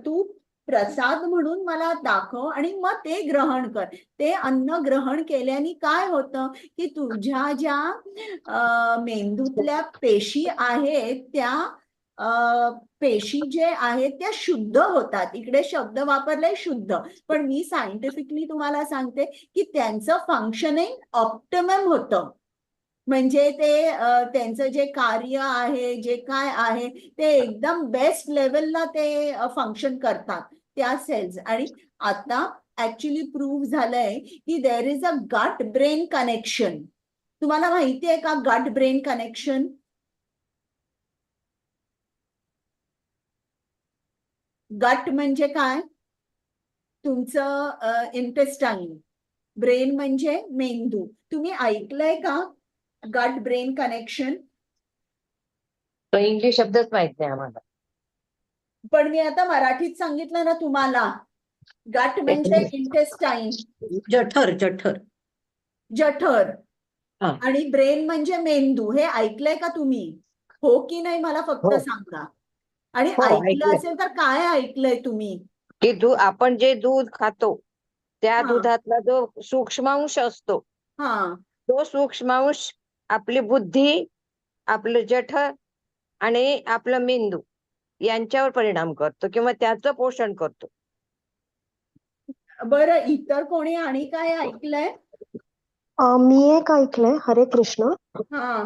तू प्रसाद म्हणून मला दाखव आणि मग ते ग्रहण कर. ते अन्न ग्रहण केल्याने काय होतं की तुझ्या ज्या मेंदूतल्या पेशी आहेत त्या पेशी जे आहेत त्या शुद्ध होतात. इकडे शब्द वापरलाय शुद्ध, पण मी सायंटिफिकली तुम्हाला सांगते की त्यांचं फंक्शनिंग ऑप्टिमम होतं. म्हणजे ते त्यांचं जे कार्य आहे जे काय आहे ते एकदम बेस्ट लेवलला ते फंक्शन करतात त्या सेल्स. आणि आता ऍक्च्युली प्रूव्ह झालंय की there is a gut brain connection. तुम्हाला माहिती आहे का गट ब्रेन कनेक्शन? गट म्हणजे काय? तुमचं इंटेस्टाईन. ब्रेन म्हणजे मेंदू. तुम्ही ऐकलंय का गट ब्रेन कनेक्शन? तो इंग्लिश शब्दच माहित नाही आम्हाला. पण मी आता मराठीत सांगितलं ना तुम्हाला. गट म्हणजे इंटेस्टाईन, जठर जठर जठर. हा. आणि ब्रेन म्हणजे मेंदू. हे ऐकलंय का तुम्ही? हो की नाही मला फक्त हो. सांगा. आणि हो, ऐकलं ऐकलंय. असेल तर काय ऐकलंय तुम्ही? की आपण जे दूध खातो त्या हा दुधातला जो सूक्ष्मांश असतो हा तो सूक्ष्मांश आपली बुद्धी, आपलं जठर आणि आपलं मेंदू यांच्यावर परिणाम करतो किंवा त्याचं पोषण करतो. बरं, इतर कोणी आणि काय ऐकलंय? मी एक ऐकलंय, हरे कृष्ण, हा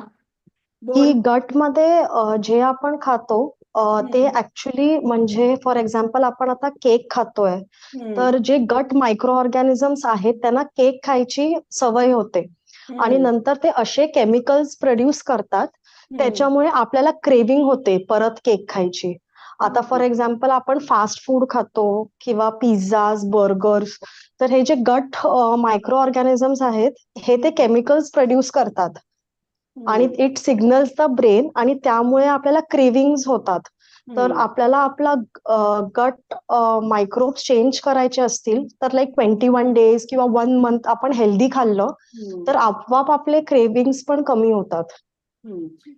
की बोल. गटमध्ये जे आपण खातो ते हम्म, ऍक्च्युली म्हणजे फॉर एक्झाम्पल आपण आता केक खातोय, हम्म, तर जे गट मायक्रो ऑर्गॅनिझम्स आहेत त्यांना केक खायची सवय होते आणि हम्म, नंतर ते असे केमिकल्स प्रोड्यूस करतात हम्म, त्याच्यामुळे आपल्याला क्रेविंग होते परत केक खायची. आता फॉर हम्म. एक्झाम्पल आपण फास्ट फूड खातो किंवा पिझ्झाज, बर्गर्स, तर हे जे गट मायक्रो ऑर्गॅनिझम्स आहेत हे ते केमिकल्स प्रोड्यूस करतात आणि हम्म, इट सिग्नल्स द ब्रेन आणि त्यामुळे आपल्याला क्रेविंग्स होतात. तर हम्म, आपल्याला आपला गट मायक्रोब चेंज करायचे असतील तर लाईक 21 डेज किंवा 1 मंथ आपण हेल्दी खाल्लं हम्म. तर आपोआप आपले क्रेविंग्स पण कमी होतात.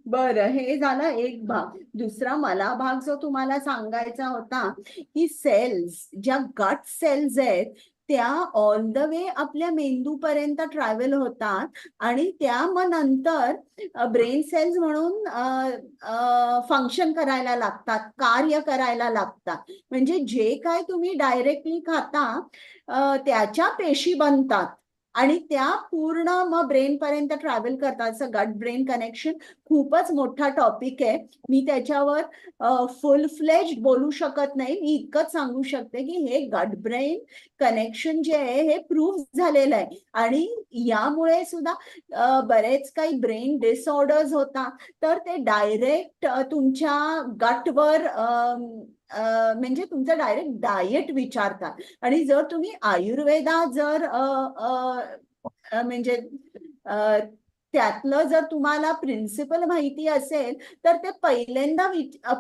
बरं, हे झालं एक भाग. दुसरा मला भाग जो तुम्हाला सांगायचा होता की सेल्स, ज्या गट सेल्स आहेत त्या ऑल द वे आपल्या मेंदूपर्यंत ट्रॅव्हल होतात आणि त्या मग नंतर ब्रेन सेल्स म्हणून फंक्शन करायला लागतात, कार्य करायला लागतात. म्हणजे जे काय तुम्ही डायरेक्टली खाता त्याच्या पेशी बनतात आणि त्या पूर्ण मग ब्रेन पर्यंत ट्रॅव्हल करतात. असं गट ब्रेन कनेक्शन खूपच मोठा टॉपिक आहे. मी त्याच्यावर फुल फ्लेज्ड बोलू शकत नाही. मी इतकंच सांगू शकते की हे गट ब्रेन कनेक्शन जे आहे हे प्रूव्ह झालेलं आहे आणि यामुळे सुद्धा बरेच काही ब्रेन डिसऑर्डर्स होतात. तर ते डायरेक्ट तुमच्या गटवर म्हणजे तुमचं डायरेक्ट डाएट विचारतात. आणि जर तुम्ही आयुर्वेदात जर म्हणजे त्यातलं जर तुम्हाला प्रिन्सिपल माहिती असेल तर ते पहिल्यांदा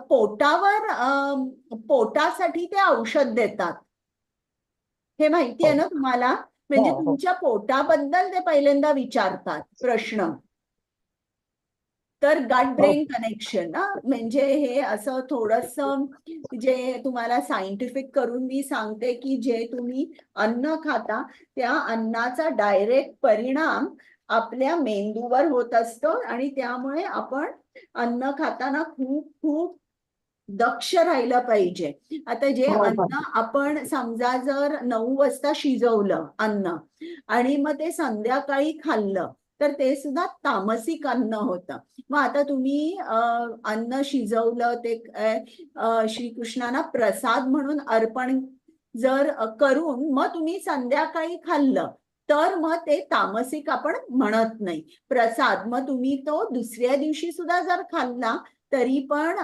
पोटावर पोटासाठी ते औषध देतात. हे माहिती आहे ना तुम्हाला? म्हणजे हो, हो. तुमच्या पोटाबद्दल ते पहिल्यांदा विचारतात प्रश्न. तर गट ब्रेन कनेक्शन म्हणजे हे असं थोडस जे तुम्हाला सायंटिफिक करून मी सांगते की जे तुम्ही अन्न खाता त्या अन्नाचा डायरेक्ट परिणाम आपल्या मेंदूवर होत असतो आणि त्यामुळे आपण अन्न खाताना खूप खूप दक्ष राहिलं पाहिजे. आता जे बरोबर. अन्न आपण समजा जर 9 वाजता शिजवलं अन्न आणि मग ते संध्याकाळी खाल्लं तर ते सुद्धा तामसिक अन्न होतं. मग आता तुम्ही अन्न शिजवलं ते श्रीकृष्णांना प्रसाद म्हणून अर्पण जर करून मग तुम्ही संध्याकाळी खाल्लं तर मग ते तामसिक आपण म्हणत नाही. प्रसाद मग तुम्ही तो दुसऱ्या दिवशी सुद्धा जर खाल्ला तरी पण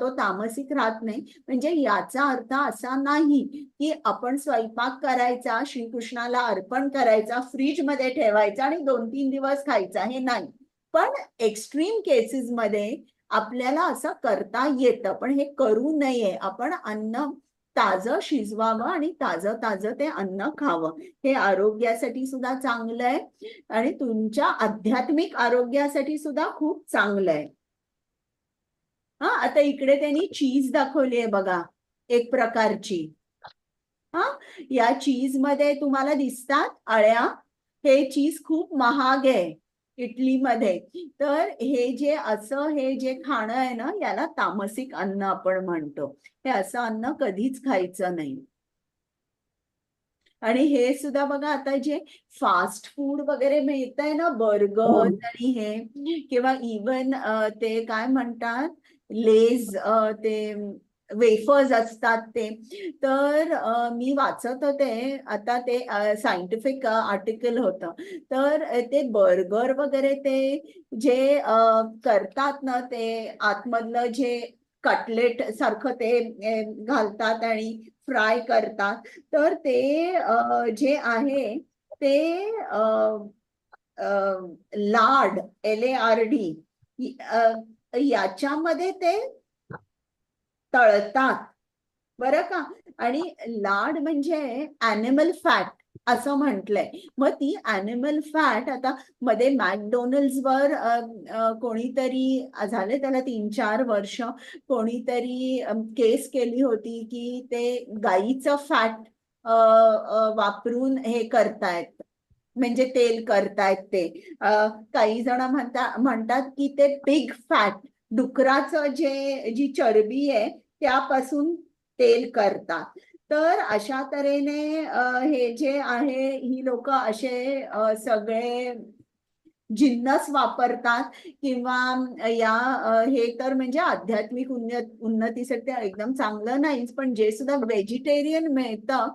तो तामसिक राहत नाही. म्हणजे याचा अर्थ असा नाही की आपण स्वयंपाक करायचा, श्रीकृष्णाला अर्पण करायचा, फ्रीज मध्ये ठेवायचा आणि 2-3 दिवस खायचा, हे नाही. पण एक्स्ट्रीम केसेस मध्ये आपल्याला असं करता येतं, पण हे करू नये. आपण अन्न ताजं शिजवावं आणि ताजं ताजं ते अन्न खावं. हे आरोग्यासाठी सुद्धा चांगलं आहे आणि तुमच्या आध्यात्मिक आरोग्यासाठी सुद्धा खूप चांगलं आहे. हा, आता इकडे त्यांनी चीज दाखवली आहे बघा, एक प्रकारची. हा, या चीज मध्ये तुम्हाला दिसतात अळ्या. हे चीज खूप महाग आहे इटलीमध्ये. तर हे जे खाणं आहे ना याला तामसिक अन्न आपण म्हणतो. हे असं अन्न कधीच खायचं नाही. आणि हे सुद्धा बघा, आता जे फास्ट फूड वगैरे मिळत आहे ना, बर्गर आणि हे, किंवा इवन ते काय म्हणतात लेज, ते वेफर्स असतात ते. तर मी वाचत होते आता, ते सायंटिफिक आर्टिकल होतं. तर ते बर्गर वगैरे ते जे करतात ना, ते आतमधलं जे कटलेट सारखं ते घालतात आणि फ्राय करतात. तर ते जे आहे ते लाड, LARD, याच्यामध्ये ते तळतात बरं का. आणि लाड म्हणजे ॲनिमल फॅट. असं म्हटलंय. मग ती अॅनिमल फॅट आता मध्ये मॅकडोनल्ड्सवर कोणीतरी झाले त्याला 3-4 वर्ष कोणीतरी केस केली होती की ते गाईचं फॅट वापरून हे करतायत, म्हणजे तेल करतायत ते. काही जण म्हणतात की ते पिग फॅट, डुकराचं जी चरबी आहे त्यापासून तेल करतात. तर अशा तऱ्हेने हे जे आहे ही लोक असे सगळे जिन्नस वापरतात किंवा या हे तर म्हणजे आध्यात्मिक उन्नतीसाठी एकदम चांगलं नाहीच, पण जे सुद्धा व्हेजिटेरियन मिळतं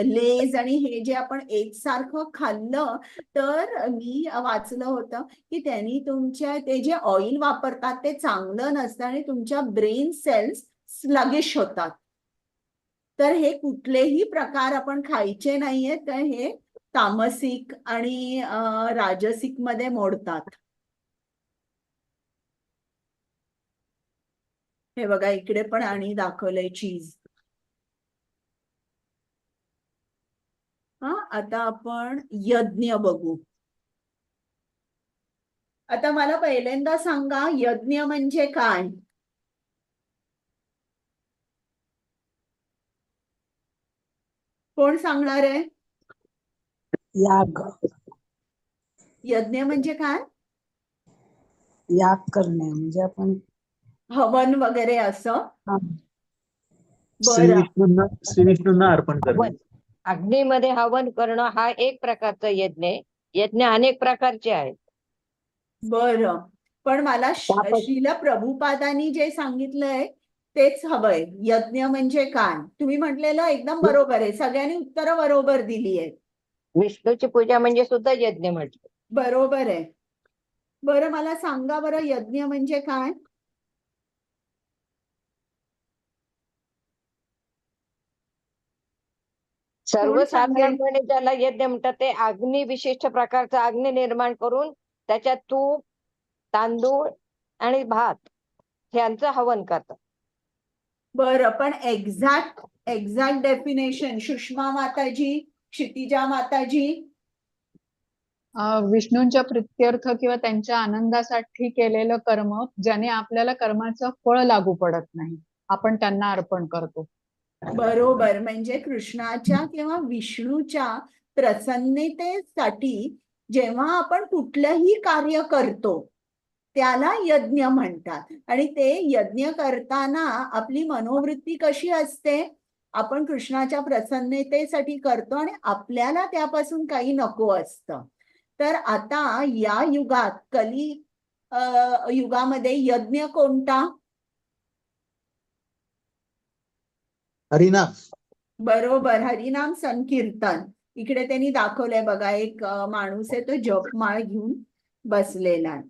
लेज आणि हे जे आपण एकसारखं खाल्लं तर मी वाचलं होतं की त्यांनी तुमच्या ते जे ऑइल वापरतात ते चांगलं नसतं आणि तुमच्या ब्रेन सेल्स स्लगिश होतात. तर हे कुठलेही प्रकार आपण खायचे नाहीये, तर हे तामसिक आणि राजसिक मध्ये मोडतात. हे बघा इकडे पण आणि दाखवलंय चीज. आता आपण यज्ञ बघू. आता मला पहिल्यांदा सांगा यज्ञ म्हणजे काय? कोण सांगणार आहे? याग यज्ञ म्हणजे काय? याग करणे म्हणजे आपण हवन वगैरे असं. हा, बरं. श्री विष्णूंना अर्पण करणे. हवन, अग्नीमध्ये हवन करणं हा एक प्रकारचा यज्ञ आहे. यज्ञ अनेक प्रकारचे आहेत. बरं, पण मला त्यापैकी श्रील प्रभुपादांनी जे सांगितलंय तेच हवंय. यज्ञ म्हणजे काय? तुम्ही म्हटलेलं एकदम बरोबर आहे, सगळ्यांनी उत्तरं बरोबर दिली आहेत. विष्णूची पूजा म्हणजे सुद्धा यज्ञ म्हटलं. बरोबर आहे. बरं मला सांगा बरं यज्ञ म्हणजे काय? कोण सांगेल? सर्वसाधारणपणे ज्याला यज्ञ म्हणतात ते अग्नी, विशिष्ट प्रकारचा अग्नी निर्माण करून त्याच्यात तूप, तांदूळ आणि भात यांचं हवन करतात. बरं, पण एक्झॅक्ट डेफिनेशन सुषमा माताजी, क्षितिजा माताजी. विष्णूंच्या प्रित्यर्थ किंवा त्यांच्या आनंदासाठी केलेलं कर्म ज्याने आपल्याला कर्माचं फळ लागू पडत नाही, आपण त्यांना अर्पण करतो. बरोबर, म्हणजे कृष्णाच्या किंवा विष्णूच्या प्रसन्नतेसाठी जेव्हा आपण कुठलंही कार्य करतो त्याला यज्ञ म्हणतात. आणि ते यज्ञ करताना आपली मनोवृत्ती कशी असते? आपण कृष्णाच्या प्रसन्नतेसाठी करतो आणि आपल्याला त्यापासून काही नको असतं. तर आता या युगात कली युगामध्ये यज्ञ कोणता? हरिनाम. बरोबर, हरिनाम संकीर्तन. इकडे त्यांनी दाखवलंय बघा, एक माणूस आहे तो जपमाळ घेऊन बसलेला आहे.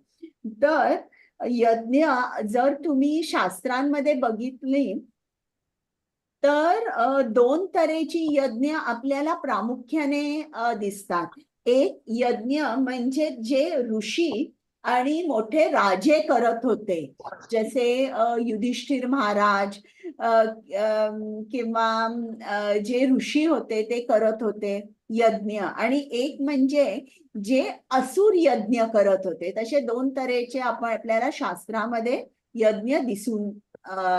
तर यज्ञ जर तुम्ही शास्त्रांमध्ये बघितली तर 2 तऱ्हेची यज्ञ आपल्याला प्रामुख्याने दिसतात. एक यज्ञ म्हणजे जे ऋषी आणि मोठे राजे करत होते, जसे युधिष्ठिर महाराज किंवा जे ऋषी होते ते करत होते यज्ञ. आणि एक म्हणजे जे असुर यज्ञ करत होते. तसे 2 तऱ्हेचे आपल्याला शास्त्रामध्ये यज्ञ दिसून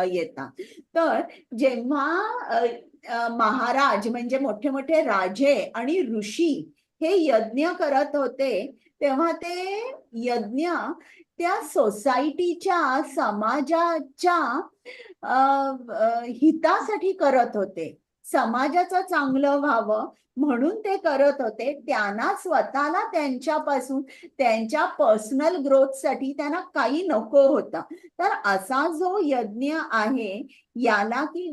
येतात. तर जेव्हा महाराज म्हणजे मोठे मोठे राजे आणि ऋषी हे यज्ञ करत होते तेव्हा ते यज्ञ त्या सोसायटीच्या, समाजाच्या हितासाठी करत होते. समाजाचं चांगलं व्हावं म्हणून ते करत होते. त्यांना स्वतःला त्यांच्यापासून त्यांच्या पर्सनल ग्रोथसाठी त्यांना काही नको होतं. तर असा जो यज्ञ आहे याला की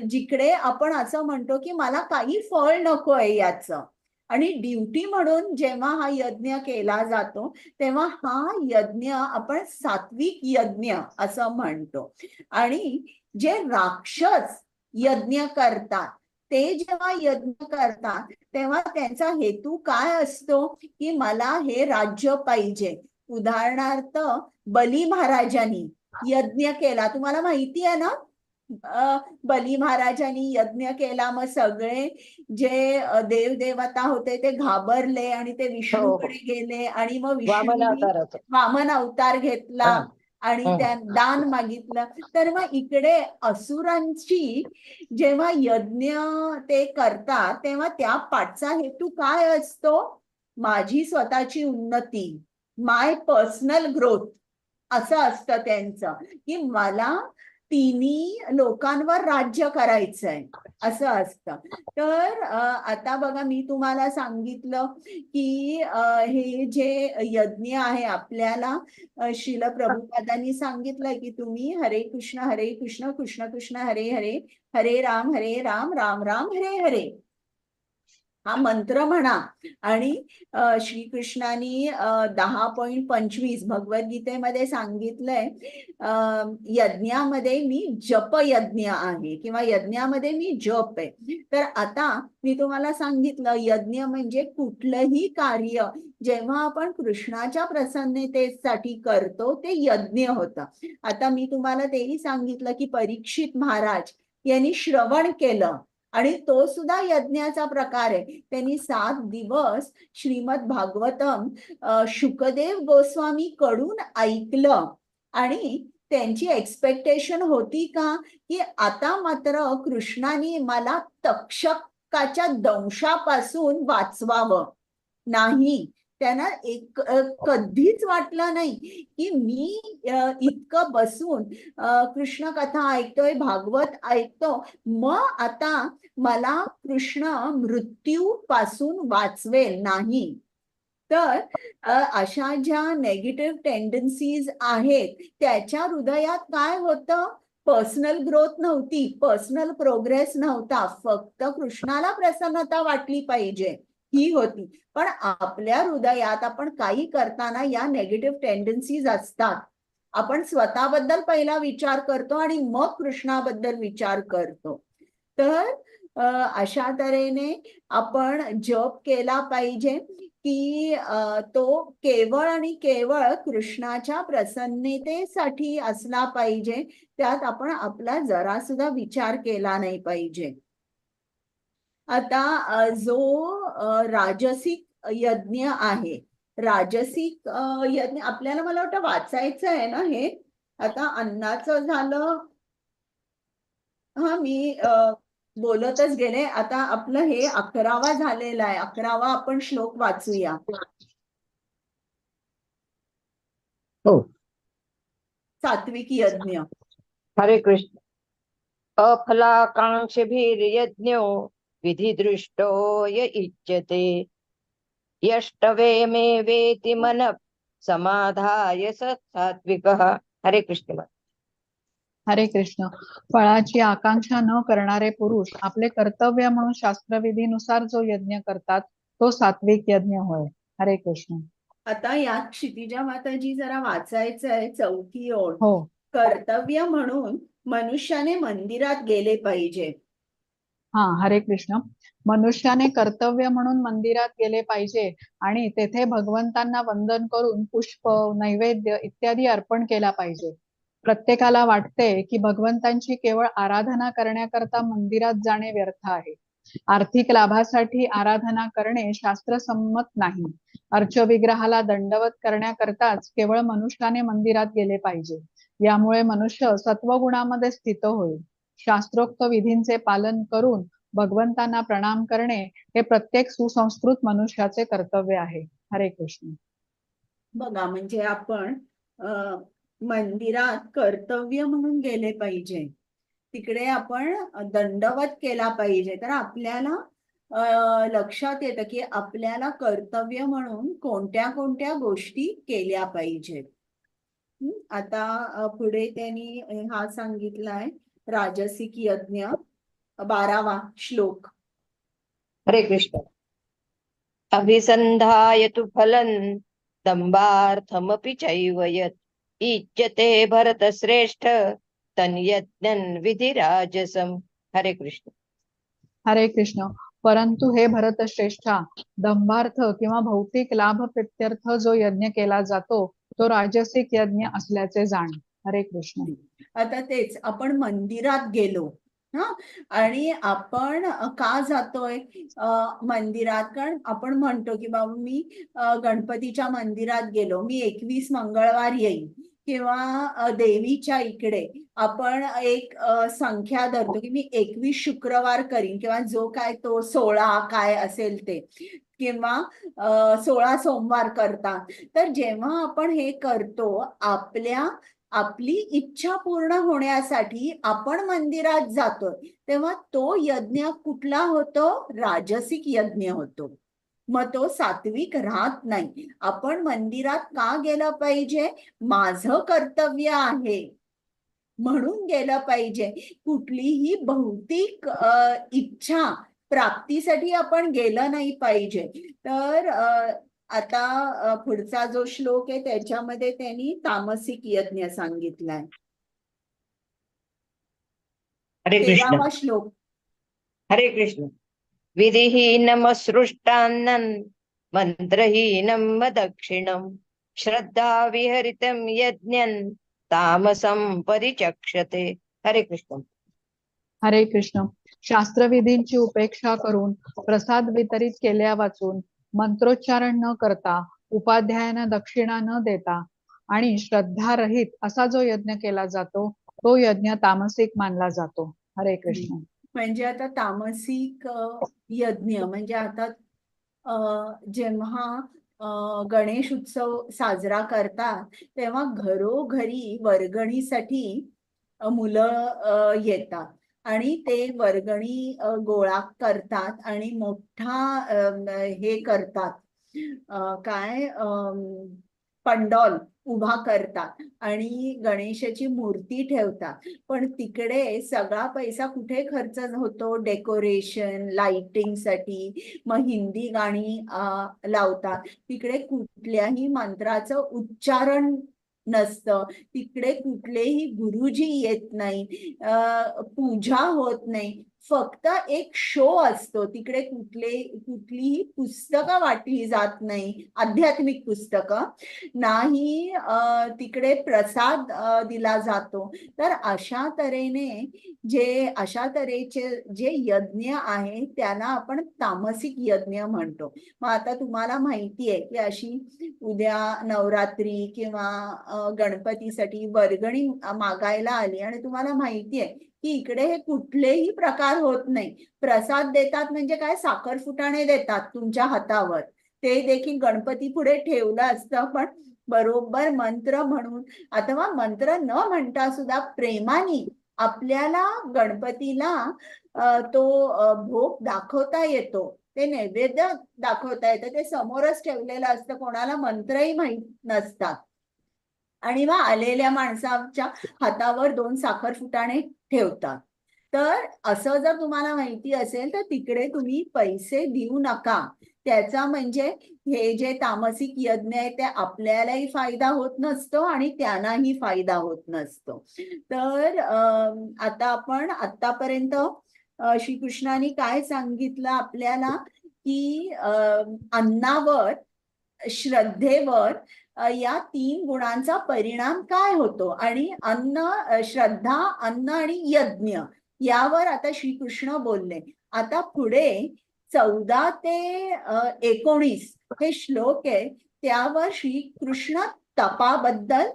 जिकडे आपण असं म्हणतो की मला काही फळ नको आहे याचं, आणि ड्युटी म्हणून जेव्हा हा यज्ञ केला जातो तेव्हा हा यज्ञ आपण सात्विक यज्ञ असं म्हणतो. आणि जे राक्षस यज्ञ करतात ते जेव्हा यज्ञ करतात तेव्हा त्यांचा हेतू काय असतो की मला हे राज्य पाहिजे. उदाहरणार्थ बली महाराजांनी यज्ञ केला, तुम्हाला माहिती आहे ना? बली महाराजांनी यज्ञ केला, मग सगळे जे देवदेवता होते ते घाबरले आणि ते विष्णूकडे गेले आणि मग वामन विष्णूंनी अवताराचं. वामन अवतार घेतला हा. आणि त्या दान मागितलं. तर मग इकडे असुरांची जेव्हा यज्ञ ते करतात तेव्हा त्या पाठचा हेतू काय असतो? माझी स्वतःची उन्नती, माय पर्सनल ग्रोथ असं असतं त्यांचं, की मला तिन्ही लोकांवर राज्य करायचंय असं असतं. तर आता बघा, मी तुम्हाला सांगितलं की हे जे यज्ञ आहे आपल्याला श्रील प्रभुपादांनी सांगितलंय की तुम्ही हरे कृष्ण कृष्ण कृष्ण हरे हरे, हरे राम राम राम हरे हरे हा मंत्र म्हणा. आणि श्रीकृष्णाने 10.25 भगवद्गीतेमध्ये सांगितलंय, यज्ञामध्ये मी जप यज्ञ आहे किंवा यज्ञामध्ये मी जप आहे. तर आता मी तुम्हाला सांगितलं यज्ञ म्हणजे कुठलंही कार्य जेव्हा आपण कृष्णाच्या प्रसन्नतेसाठी करतो ते यज्ञ होतं. आता मी तुम्हाला तेही सांगितलं की परीक्षित महाराज यांनी श्रवण केलं आणि तो सुद्धा यज्ञाचा प्रकार आहे. त्यांनी 7 दिवस श्रीमद भागवतम शुकदेव गोस्वामी कडून ऐकलं आणि त्यांची एक्सपेक्टेशन होती का की आता मात्र कृष्णाने मला तक्षकाच्या दंशापासून वाचवावं. नाही, त्यांना कधीच वाटलं नाही की मी इतकं बसून कृष्ण कथा ऐकतोय, भागवत ऐकतो, मग आता मला कृष्ण मृत्यू पासून वाचवेल. नाही. तर अशा ज्या नेगेटिव्ह टेंडन्सीज आहेत त्याच्या हृदयात काय होतं? पर्सनल ग्रोथ नव्हती, पर्सनल प्रोग्रेस नव्हता, फक्त कृष्णाला प्रसन्नता वाटली पाहिजे ही होती. पण आपल्या हृदयात आपण काही करताना या नेगेटिव्ह टेंडन्सीज असतात. आपण स्वतःबद्दल पहिला विचार करतो आणि मग कृष्णाबद्दल विचार करतो. तर अशा तऱ्हेने आपण जप केला पाहिजे की तो केवळ आणि केवळ कृष्णाच्या प्रसन्नतेसाठी असला पाहिजे. त्यात आपण आपला जरा सुद्धा विचार केला नाही पाहिजे. आता जो राजसिक यज्ञ आहे, राजसिक यज्ञ आपल्याला मला वाटतं वाचायचं आहे ना हे. आता अन्नाचं झालं, हा मी बोलतच गेले. आता आपलं हे 11वा झालेला आहे. 11वा आपण श्लोक वाचूया. हो. सात्विक यज्ञ. हरे कृष्ण. अफलाकांक्षिभिर्यज्ञो विधिदृष्टो य इच्छते यष्टवे मे वेति मनः समाधाय स सात्विकः. हरे कृष्ण. हरे कृष्ण. फळाची आकांक्षा न करणारे पुरुष आपले कर्तव्य म्हणून शास्त्रविधीनुसार जो यज्ञ करतात तो सात्विक यज्ञ होय. हरे कृष्ण. आता यात क्षितिजा माताजी जरा वाचायचं आहे 4थी ओळ. हो. कर्तव्य म्हणून मनुष्याने मंदिरात गेले पाहिजे. हा, हरे कृष्ण. मनुष्याने कर्तव्य म्हणून मंदिरात गेले पाहिजे आणि तेथे भगवंतांना वंदन करून पुष्प, नैवेद्य इत्यादी अर्पण केला पाहिजे. प्रत्येकाला वाटते की भगवंतांची केवळ आराधना करण्याकरता मंदिरात जाणे व्यर्थ आहे. आर्थिक लाभासाठी आराधना करणे शास्त्रसंमत नाही. अर्चविग्रहाला दंडवत करण्याकरताच केवळ मनुष्याने मंदिरात गेले पाहिजे. यामुळे मनुष्य सत्वगुणामध्ये स्थित होईल. शास्त्रोक्त विधींचे पालन करून भगवंतांना प्रणाम करणे हे प्रत्येक सुसंस्कृत मनुष्याचे कर्तव्य आहे. हरे कृष्ण. बघा, म्हणजे आपण मंदिरात कर्तव्य म्हणून गेले पाहिजे, तिकडे आपण दंडवत केला पाहिजे. तर आपल्याला लक्षात येतं की आपल्याला कर्तव्य म्हणून कोणत्या कोणत्या गोष्टी केल्या पाहिजेत. आता पुढे त्यांनी हा सांगितलाय राजसिक यज्ञ 12वा श्लोक. हरे कृष्ण. अभिसंधाय तु फलं दंभार्थमपि चैव यत् इच्छते भरतश्रेष्ठ तन्यज्ञं विधिराजसम्. हरे कृष्ण. हरे कृष्ण. परंतु हे भरतश्रेष्ठा, दंभार्थ किंवा भौतिक लाभ प्रित्यर्थ जो यज्ञ केला जातो तो राजसिक यज्ञ असल्याचे जाण. हरे कृष्ण. आता तेच आपण मंदिरात गेलो हा, आणि आपण का जातोय मंदिरात? कारण आपण म्हणतो की बाबा मी गणपतीच्या मंदिरात गेलो, मी 21 मंगळवार येईन, किंवा देवीच्या इकडे आपण एक संख्या धरतो की मी 21 शुक्रवार करीन, किंवा जो काय तो 16 काय असेल ते, किंवा 16 सोमवार करतात. तर जेव्हा आपण हे करतो, आपली इच्छा पूर्ण होण्यासाठी आपण मंदिरात जातोय, तेव्हा तो यज्ञ कुठला होतो? राजसिक यज्ञ होतो. मग तो सात्विक राहत नाही. आपण मंदिरात का गेलं पाहिजे? माझं कर्तव्य आहे म्हणून गेलं पाहिजे. कुठलीही भौतिक इच्छा प्राप्तीसाठी आपण गेलं नाही पाहिजे. तर आता पुढचा जो श्लोक आहे त्याच्यामध्ये त्यांनी तामसिक यज्ञ सांगितलाय. हरे कृष्ण. 13वा श्लोक. हरे कृष्ण. विधिहीनमसृष्टान्नं मंत्रहीनं दक्षिणं श्रद्धा विहरितं यज्ञं तामसं परिचक्षते. हरे कृष्ण. हरे कृष्ण. शास्त्रविधींची उपेक्षा करून प्रसाद वितरित केल्या वाचून मंत्रोच्चारण न करता, उपाध्यायांना दक्षिणा न देता आणि श्रद्धारहित असा जो यज्ञ केला जातो तो यज्ञ तामसिक मानला जातो. हरे कृष्ण. म्हणजे आता तामसिक यज्ञ म्हणजे आता जेव्हा गणेश उत्सव साजरा करतात तेव्हा घरोघरी वर्गणीसाठी मुलं येतात आणि ते वर्गणी गोळा करतात आणि मोठा हे करतात, काय पंडॉल उभा करतात आणि गणेशाची मूर्ती ठेवतात. पण तिकडे सगळा पैसा कुठे खर्च होतो? डेकोरेशन, लाइटिंगसाठी. मग हिंदी गाणी लावतात. तिकडे कुठल्याही मंत्राचं उच्चारण नसतं. तिकडे कुठलेही गुरुजी येत नाही, पूजा होत नाही. फक्त एक शो असतो. तिकडे कुठलीही पुस्तकं वाटली जात नाही, आध्यात्मिक पुस्तकं नाही. तिकडे प्रसाद दिला जातो. तर अशा तऱ्हेचे जे यज्ञ आहे त्याला आपण तामसिक यज्ञ म्हणतो. मग आता तुम्हाला माहिती आहे की अशी उद्या नवरात्री किंवा गणपतीसाठी वर्गणी मागायला आली आणि तुम्हाला माहिती आहे की इकडे हे कुठलेही प्रकार होत नाही. प्रसाद देतात म्हणजे काय? साखर फुटाणे देतात तुमच्या हातावर. ते देखील गणपती पुढे ठेवलं असतं, पण बरोबर मंत्र म्हणून अथवा मंत्र न म्हणता सुद्धा प्रेमाने आपल्याला गणपतीला तो भोग दाखवता येतो. ते नैवेद्य दाखवता येतं. ते समोरच ठेवलेलं असतं, कोणाला मंत्रही माहीत नसतात. आणि मग आलेल्या माणसाच्या हातावर 2 साखर फुटाणे ठेवतात. तर असं जर तुम्हाला माहिती असेल तर तिकडे तुम्ही पैसे देऊ नका. त्याचा म्हणजे हे जे तामसिक यज्ञ आहे ते आपल्यालाही फायदा होत नसतो आणि त्यांनाही फायदा होत नसतो. तर आता आपण आतापर्यंत श्रीकृष्णाने काय सांगितलं आपल्याला की अन्नावर, श्रद्धेवर या 3 गुणांचा परिणाम काय होतो. आणि श्रद्धा, अन्न आणि यज्ञ यावर आता श्रीकृष्ण बोलले. आता पुढे 14 ते 19 हे श्लोक आहे, त्यावर श्रीकृष्ण तपाबद्दल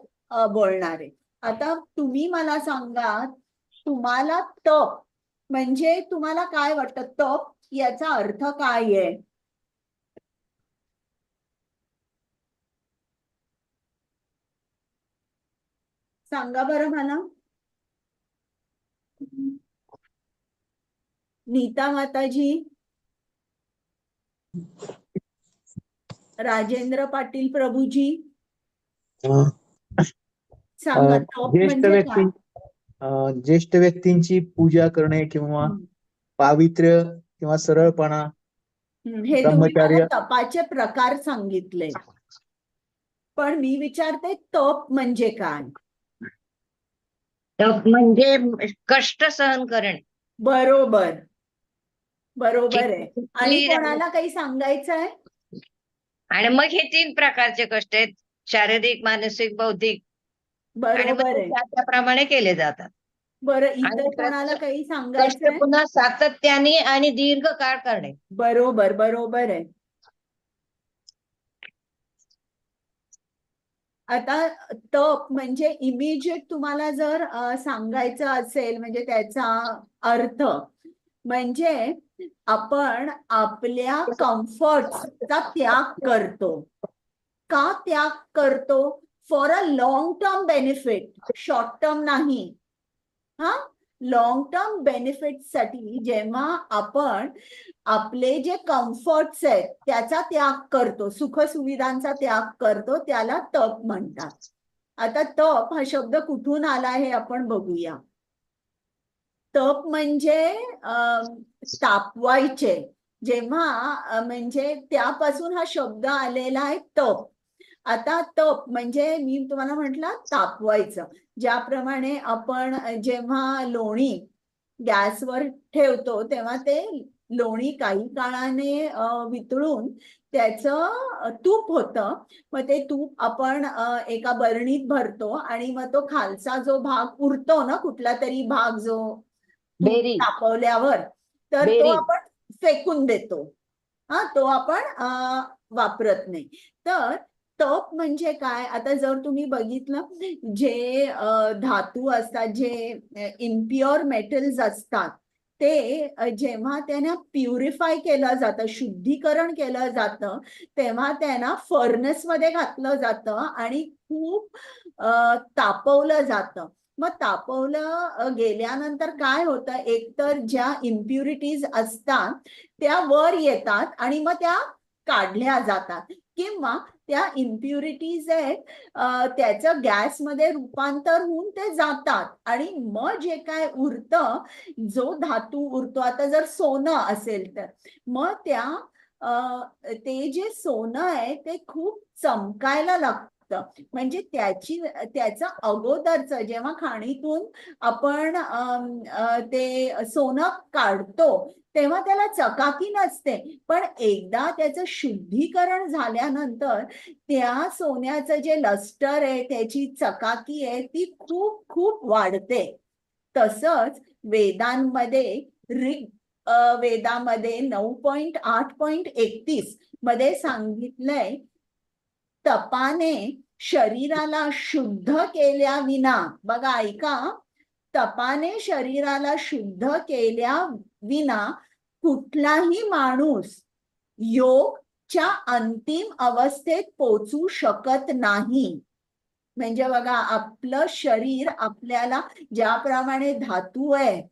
बोलणार आहे. आता तुम्ही मला सांगा, तुम्हाला तप म्हणजे तुम्हाला काय वाटतं? तप याचा अर्थ काय आहे? सांगा बरं मला. नीता माताजी, राजेंद्र पाटील प्रभूजी, सांगा तप म्हणजे काय? ज्येष्ठ व्यक्तींची पूजा करणे किंवा पावित्र्य किंवा सरळपणा. हे तुम्ही मला तपाचे प्रकार सांगितले, पण मी विचारते तप म्हणजे काय? तप म्हणजे कष्ट सहन करणे. बरोबर, बरोबर आहे. आणि कोणाला काही सांगायचं आहे? आणि मग हे 3 प्रकारचे कष्ट आहेत: शारीरिक, मानसिक, बौद्धिक. आणि मग बरोबर ते आहे. त्याप्रमाणे केले जातात. बरं, आणि इतर कोणाला प्रत्येक काही कष्ट सांगायचंय? पुन्हा सातत्याने आणि दीर्घ काळ करणे. बरोबर, बरोबर आहे. आता तप म्हणजे इमिजिएट तुम्हाला जर सांगायचं असेल म्हणजे त्याचा अर्थ म्हणजे आपण आपल्या कम्फर्टचा त्याग करतो. का त्याग करतो? For a long term benefit, short term नाही. हा, लॉंग टर्म बेनिफिट साठी जेव्हा आपण आपले जे कम्फर्ट्स आहेत त्याचा त्याग करतो, सुखसुविधांचा त्याग करतो, त्याला तप म्हणतात. आता तप हा शब्द कुठून आला हे आपण बघूया. तप म्हणजे तापवायचे. जेव्हा म्हणजे त्यापासून हा शब्द आलेला आहे तप. आता तप म्हणजे मी तुम्हाला म्हटलं तापवायचं. ज्याप्रमाणे आपण जेव्हा लोणी गॅसवर ठेवतो तेव्हा ते लोणी काही काळाने वितळून त्याचं तूप होतं. मग ते तूप आपण एका बरणीत भरतो आणि मग तो खालचा जो भाग उरतो ना, कुठला तरी भाग जो तूप बेरी तापवल्यावर, तर तो बेरी आपण फेकून देतो. हा, तो आपण वापरत नाही. तर तप म्हणजे काय? आता जर तुम्ही बघितलं, जे धातू असतात, जे इम्प्युअर मेटल्स असतात, ते जेव्हा त्यांना प्युरिफाय केलं जातं, शुद्धीकरण केलं जातं, तेव्हा त्यांना फर्नेस मध्ये घातलं जातं आणि खूप तापवलं जातं. मग तापवलं गेल्यानंतर काय होतं, एकतर ज्या इम्प्युरिटीज असतात त्या वर येतात आणि मग त्या काढल्या जातात, किंवा त्या इम्प्युरिटीज आहेत त्याचं गॅसमध्ये रूपांतर होऊन ते जातात आणि मग जे काय उरतं, जो धातू उरतो, आता जर सोनं असेल तर मग ते जे सोनं आहे ते खूप चमकायला लागतं. म्हणजे त्याचं अगोदरचं जेव्हा खाणीतून आपण ते सोनं काढतो तेव्हा त्याला चकाकी नसते, पण एकदा त्याचं शुद्धीकरण झाल्यानंतर त्या सोन्याचं जे लस्टर आहे, त्याची चकाकी आहे, ती खूप खूप वाढते. तसंच वेदांमध्ये ऋग वेदामध्ये 9.8.31 मध्ये सांगितलंय, तपाने शरीराला शुद्ध केल्याविना, बघा ऐका, तपाने शरीराला शुद्ध केल्या विना कुठलाही माणूस योगच्या अंतिम अवस्थेत पोचू शकत नाही. म्हणजे बघा, आपलं शरीर आपल्याला ज्याप्रमाणे धातू आहे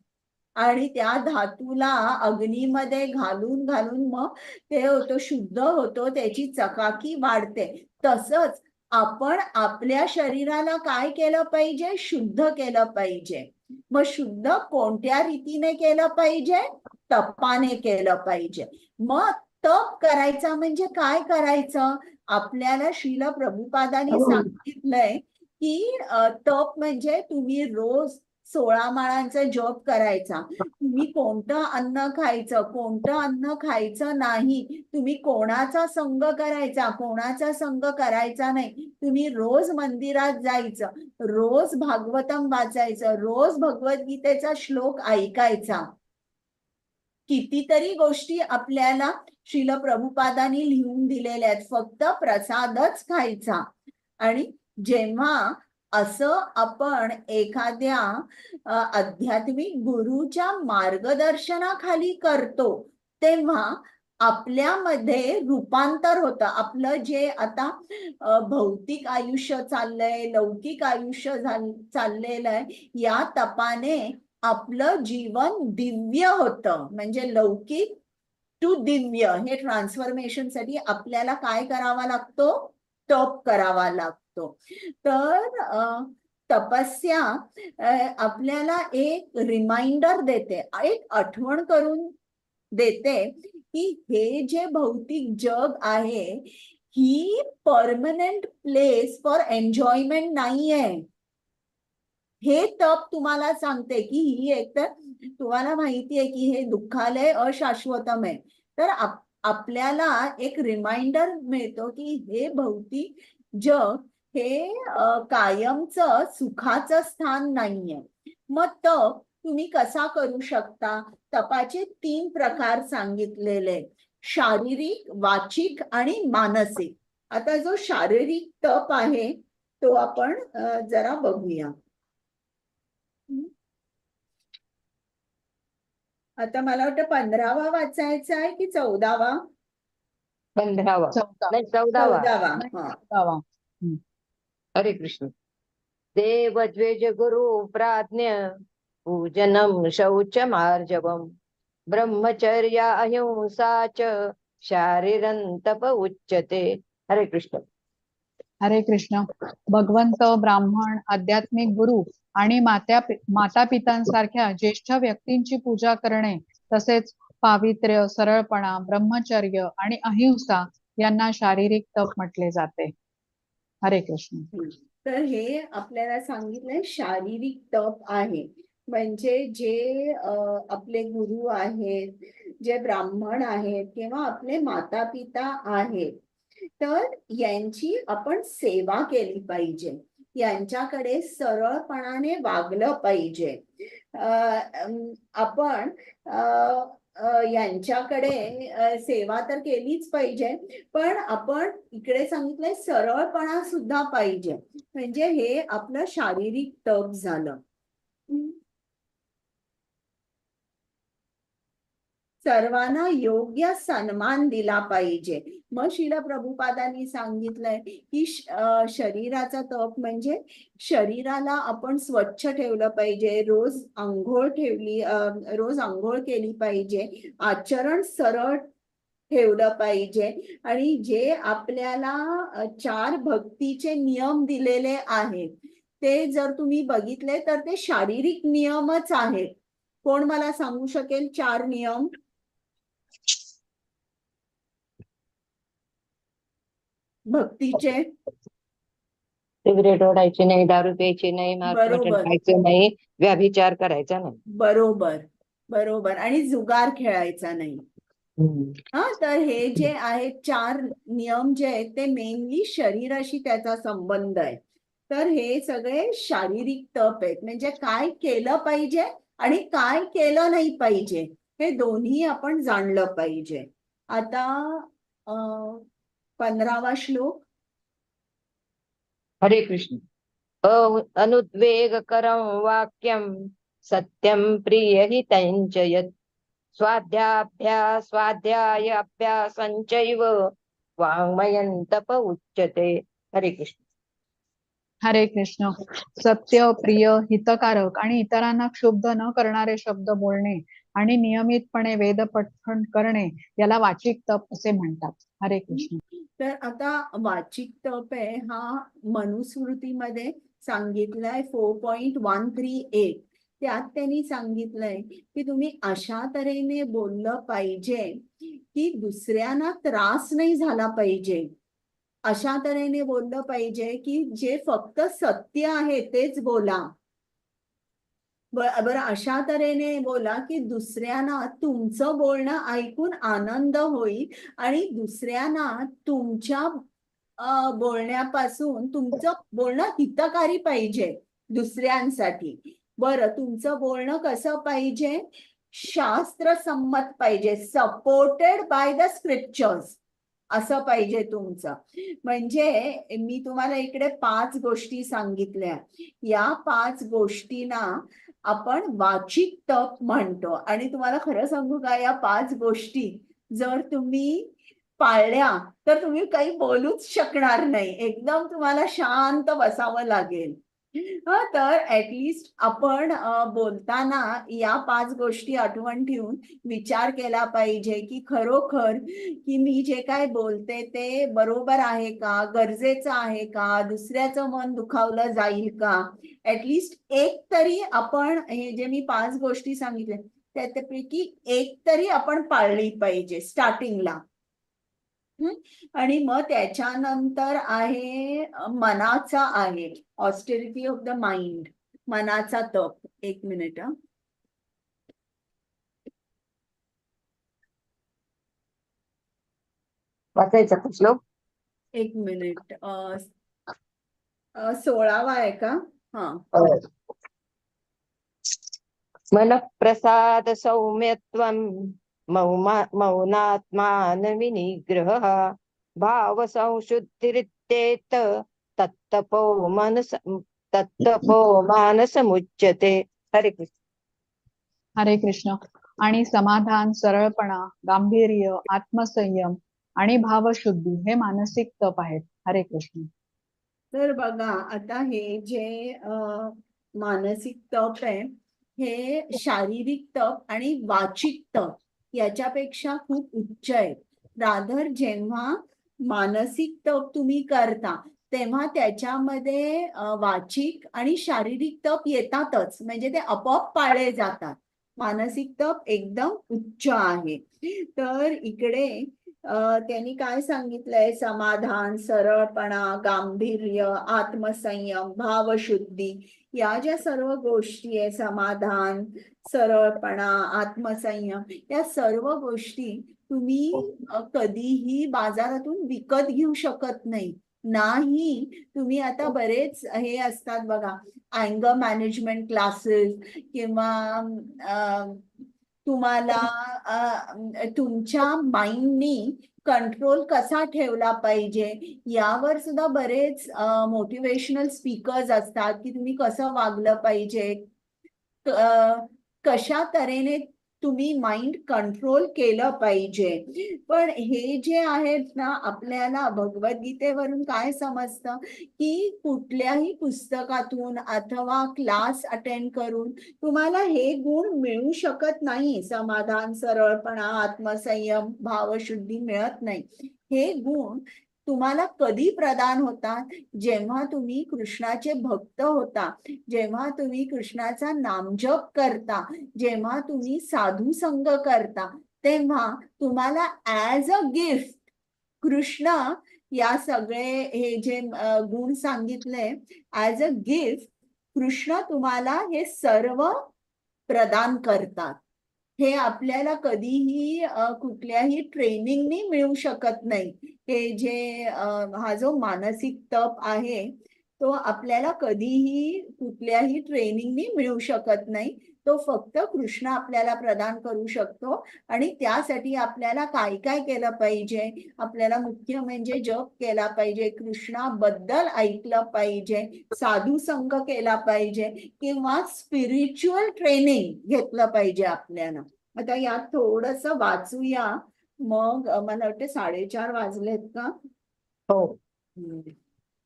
आणि त्या धातूला अग्नीमध्ये घालून घालून मग ते होतो, शुद्ध होतो, त्याची चकाकी वाढते, तसंच आपण आपल्या शरीराला काय केलं पाहिजे? शुद्ध केलं पाहिजे. मग शुद्ध कोणत्या रीतीने केलं पाहिजे? तपाने केलं पाहिजे. मग तप करायचा म्हणजे काय करायचं? आपल्याला श्रील प्रभुपादांनी सांगितलंय की तप म्हणजे तुम्ही रोज 16 माळांचा जप करायचा. तुम्ही कोणतं अन्न खायचं, कोणतं अन्न खायचं नाही, तुम्ही कोणाचा संग करायचा, कोणाचा संग करायचा नाही, तुम्ही रोज मंदिरात जायचं, रोज भागवतम वाचायचं, रोज भगवद्गीतेचा श्लोक ऐकायचा. कितीतरी गोष्टी आपल्याला श्रील प्रभुपादांनी लिहून दिलेल्या आहेत, फक्त प्रसादच खायचा. आणि जेव्हा असं आपण एखाद्या आध्यात्मिक गुरुच्या मार्गदर्शनाखाली करतो तेव्हा आपल्यामध्ये रूपांतर होतं. आपलं जे आता भौतिक आयुष्य चाललंय, लौकिक आयुष्य चाललेलं आहे, या तपाने आपलं जीवन दिव्य होतं. म्हणजे लौकिक टू दिव्य हे ट्रान्सफॉर्मेशनसाठी आपल्याला काय करावा लागतो? तप करावा लागतो. तर तपस्या आपल्याला एक रिमाइंडर देते, एक आठवण करून देते की हे जे भौतिक जग आहे ही परमनंट प्लेस फॉर एन्जॉयमेंट नाहीये. हे तप तुम्हाला सांगते की ही एकतर तुम्हाला माहिती आहे की हे दुःखालय अशाश्वतम आहे, तर आपल्याला एक रिमाइंडर मिळतो की हे भौतिक जग हे कायमचं सुखाचं स्थान नाहीये. मग तप तुम्ही कसा करू शकता? तपाचे 3 प्रकार सांगितलेले: शारीरिक, वाचिक आणि मानसिक. आता जो शारीरिक तप आहे तो आपण जरा बघूया. आता मला वाटतं 15वा वाचायचा आहे की 14वा? 15वा 14. नाही 14वा. 14वा. नाही, हा. 14वा. हरे कृष्ण. देव द्वेज गुरु प्राज्ञ पूजनम शौच मार्जवम ब्रह्मचर्य अहिंसा च शारीरं तप उच्यते. हरे कृष्ण. हरे कृष्ण. भगवंत, ब्राह्मण, आध्यात्मिक गुरु आणि माता पितांसारख्या ज्येष्ठ व्यक्तींची पूजा करणे, तसेच पावित्र्य, सरळपणा, ब्रह्मचर्य आणि अहिंसा यांना शारीरिक तप म्हटले जाते. हरे कृष्ण. तर हे आपल्याला सांगितलंय शारीरिक तप आहे. म्हणजे जे आपले गुरु आहेत, जे ब्राह्मण आहेत किंवा आपले माता पिता आहेत, तर यांची आपण सेवा केली पाहिजे, यांच्याकडे सरळपणाने वागलं पाहिजे. आपण यांच्याकडे सेवा तर केलीच पाहिजे, पण आपण इकडे सांगितलंय सरळपणा सुद्धा पाहिजे. म्हणजे हे आपलं शारीरिक तप झालं. सर्वांना योग्य सन्मान दिला पाहिजे. मग श्रील प्रभुपादांनी सांगितलंय की शरीराचा तप म्हणजे शरीराला आपण स्वच्छ ठेवलं पाहिजे, रोज आंघोळ केली पाहिजे, आचरण सरळ ठेवलं पाहिजे. आणि जे आपल्याला 4 भक्तीचे नियम दिलेले आहेत ते जर तुम्ही बघितले तर ते शारीरिक नियमच आहेत. कोण मला सांगू शकेल 4 नियम? भक्तीचे. सिगरेट ओढायची नाही, दारू प्यायची नाही, मांस मटण बरोबर खायचं नाही, व्याभिचार करायचा नाही. बरोबर बरोबर. आणि जुगार खेळायचा नाही. हा, तर हे जे आहेत 4 नियम जे आहेत ते मेनली शरीराशी त्याचा संबंध आहे. तर हे सगळे शारीरिक तप आहेत. म्हणजे काय केलं पाहिजे आणि काय केलं नाही पाहिजे हे दोन्ही आपण जाणलं पाहिजे. आता 15वा श्लोक. हरे कृष्ण. अनुद्वेगकरं वाक्यं सत्यं प्रियहितं च यत् स्वाध्याय अभ्यासंचैव वाङ्मयं तप उच्यते. हरे कृष्ण. हरे कृष्ण. सत्य, प्रिय, हितकारक आणि इतरांना क्षुब्ध न करणारे शब्द बोलणे आणि नियमितपणे वेद पठण करणे याला वाचिक तप असे म्हणतात. हरे कृष्ण. तर आता वाचिक तप आहे हा मनुस्मृतीमध्ये सांगितलाय 4.138. त्यात त्यांनी सांगितलंय की तुम्ही अशा तऱ्हेने बोललं पाहिजे की दुसऱ्यांना त्रास नाही झाला पाहिजे. अशा तऱ्हेने बोललं पाहिजे की जे फक्त सत्य आहे तेच बोला. बरं, अशा तऱ्हेने बोला की दुसऱ्यांना तुमचं बोलणं ऐकून आनंद होईल आणि दुसऱ्यांना तुमच्या बोलण्यापासून तुमचं बोलणं हितकारी पाहिजे दुसऱ्यांसाठी. बरं, तुमचं बोलणं कसं पाहिजे? शास्त्रसंमत पाहिजे, सपोर्टेड बाय द स्क्रिप्चर्स असं पाहिजे तुमचं. म्हणजे मी तुम्हाला इकडे 5 गोष्टी सांगितल्या. या 5 गोष्टींना आपण वाचिक तप म्हणतो. आणि तुम्हाला खरं सांगू का, या 5 गोष्टी जर तुम्ही पाळल्या तर तुम्ही काही बोलूच शकणार नाही. एकदम तुम्हाला शांत बसावं लागेल. तर ऍटलिस्ट आपण बोलताना या 5 गोष्टी आठवण ठेवून विचार केला पाहिजे की खरोखर की मी जे काय बोलते ते बरोबर आहे का, गरजेचं आहे का, दुसऱ्याचं मन दुखावलं जाईल का. ऍटलिस्ट एक तरी आपण, हे जे मी 5 गोष्टी सांगितल्या त्यापैकी एक तरी आपण पाळली पाहिजे स्टार्टिंगला. आणि मग त्याच्यानंतर आहे मनाचा आहे ऑस्टेरिटी ऑफ द माइंड, मनाचा तप. 1 मिनिट. वाचायचा का श्लोक? 1 मिनिट. 16वा आहे का? हा. मन प्रसाद सौम्यत्वं मौनात्मान विनिग्रह भाव संशुद्धिरित्येत तत्तपो मानसमुच्यते. हरे कृष्ण. हरे कृष्ण. आणि समाधान, सरळपणा, गांभीर्य, आत्मसंयम आणि भावशुद्धी हे मानसिक तप आहेत. हरे कृष्ण. तर बघा आता हे जे मानसिक तप आहे हे शारीरिक तप आणि वाचिक तप याच्यापेक्षा खूप उच्च आहे. रादर जेव्हा मानसिक तप तुम्ही करता तेव्हा त्याच्यामध्ये वाचिक आणि शारीरिक तप येतातच, म्हणजे ते आपोआप पाळले जातात. मानसिक तप एकदम उच्च आहे. तर इकडे त्यांनी काय सांगितलंय? समाधान, सरळपणा, गांभीर्य, आत्मसंयम, भावशुद्धी या ज्या सर्व गोष्टी आहे, समाधान, सरळपणा, आत्मसंयम, या सर्व गोष्टी तुम्ही कधीही बाजारातून विकत घेऊ शकत नाही. नाही तुम्ही आता बरेच हे असतात बघा, अँगर मॅनेजमेंट क्लासेस किंवा तुम्हाला तुमच्या माइंडनी कंट्रोल कसा ठेवला पाहिजे यावर सुद्धा बरेच मोटिवेशनल स्पीकर्स असतात की तुम्ही कसं वागलं पाहिजे, कशा तऱ्हेने तुम्ही माइंड कंट्रोल केलं पाहिजे. पण हे जे आहेत ना, आपल्याला भगवद्गीतेवरून काय समजतं की कुठल्याही पुस्तकातून अथवा क्लास अटेंड करून तुम्हाला हे गुण मिळू शकत नाही. समाधान, सरळपणा, आत्मसंयम, भावशुद्धी मिळत नाही. हे गुण तुम्हाला कधी प्रदान होतात? जेव्हा तुम्ही कृष्णाचे भक्त होता, जेव्हा तुम्ही कृष्णाचा नामजप करता, जेव्हा तुम्ही साधू संग करता, तेव्हा तुम्हाला ऍज अ गिफ्ट कृष्ण या सगळे हे जे गुण सांगितले ऍज अ गिफ्ट कृष्ण तुम्हाला हे सर्व प्रदान करतात. हे आपल्याला कधीही कुठल्याही ट्रेनिंगनी मिळू शकत नाही. हे जे हा जो मानसिक तप आहे तो आपल्याला कधीही कुठल्याही ट्रेनिंगनी मिळू शकत नाही. तो फक्त कृष्ण आपल्याला प्रदान करू शकतो. आणि त्यासाठी आपल्याला काय काय केलं पाहिजे? आपल्याला मुख्य म्हणजे जप केला पाहिजे, कृष्णाबद्दल ऐकलं पाहिजे, साधू संग केला पाहिजे किंवा स्पिरिच्युअल ट्रेनिंग घेतलं पाहिजे आपल्याला. आता यात थोडस वाचूया, मग मला वाटते 4:30 वाजलेत का? हो,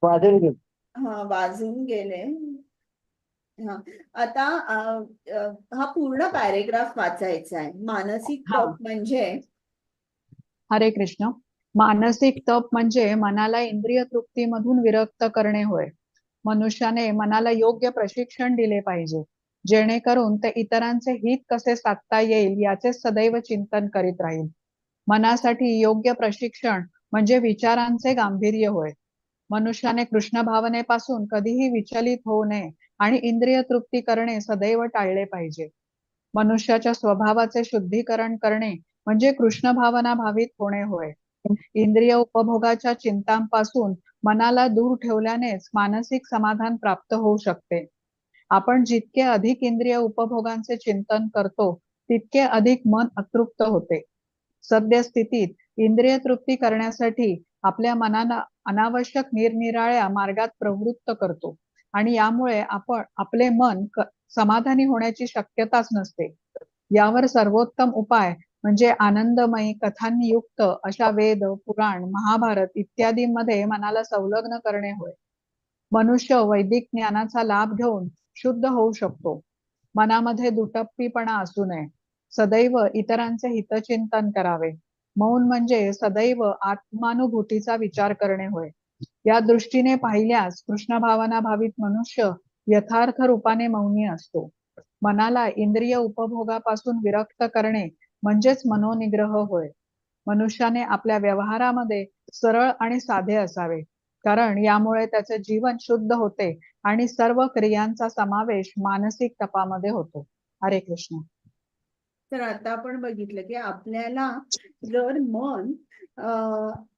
वाजून घेऊ. हा, वाजून गेले. हा, आता हा पूर्ण पॅरेग्राफ वाचायचा आहे. मानसिक तप म्हणजे हरे कृष्ण. मानसिक तप म्हणजे मनाला इंद्रिय तृप्तीमधून विरक्त करणे होय. मनुष्याने मनाला योग्य प्रशिक्षण दिले पाहिजे, जेणेकरून ते इतरांचे हित कसे साधता येईल याचे सदैव चिंतन करीत राहील. मनासाठी योग्य प्रशिक्षण म्हणजे विचारांचे गांभीर्य होय. मनुष्याने कृष्ण भावनेपासून कधीही विचलित होऊ नये आणि इंद्रिय तृप्ती करणे सदैव टाळले पाहिजे. मनुष्याच्या स्वभावाचे शुद्धीकरण करणे म्हणजे कृष्ण भावना भावित होणे होय. इंद्रिय उपभोगाच्या चिंतांपासून मनाला दूर ठेवल्यानेच मानसिक समाधान प्राप्त होऊ शकते. आपण जितके अधिक इंद्रिय उपभोगांचे चिंतन करतो तितके अधिक मन अतृप्त होते. सद्यस्थितीत इंद्रिय तृप्ती करण्यासाठी आपल्या मनाला अनावश्यक निरनिराळ्या मार्गात प्रवृत्त करतो आणि यामुळे आपण आपले मन समाधानी होण्याची शक्यताच नसते. यावर सर्वोत्तम उपाय म्हणजे आनंदमयी कथांनी युक्त अशा वेद, पुराण, महाभारत इत्यादींमध्ये मनाला संलग्न करणे होय. मनुष्य वैदिक ज्ञानाचा लाभ घेऊन शुद्ध होऊ शकतो. मनामध्ये दुटप्पीपणा असू नये. सदैव इतरांचे हितचिंतन करावे. मौन म्हणजे सदैव आत्मानुभूतीचा विचार करणे होय. या दृष्टीने पाहिल्यास कृष्ण भावना भावित मनुष्य यथार्थ रूपाने मौनी असतो. मनाला इंद्रिय उपभोगापासून विरक्त करणे म्हणजेच मनोनिग्रह होय. मनुष्याने आपल्या व्यवहारामध्ये सरळ आणि साधे असावे, कारण यामुळे त्याचे जीवन शुद्ध होते आणि सर्व क्रियांचा समावेश मानसिक तपामध्ये होतो. हरे कृष्ण. तर आता आपण बघितलं की आपल्याला जर मन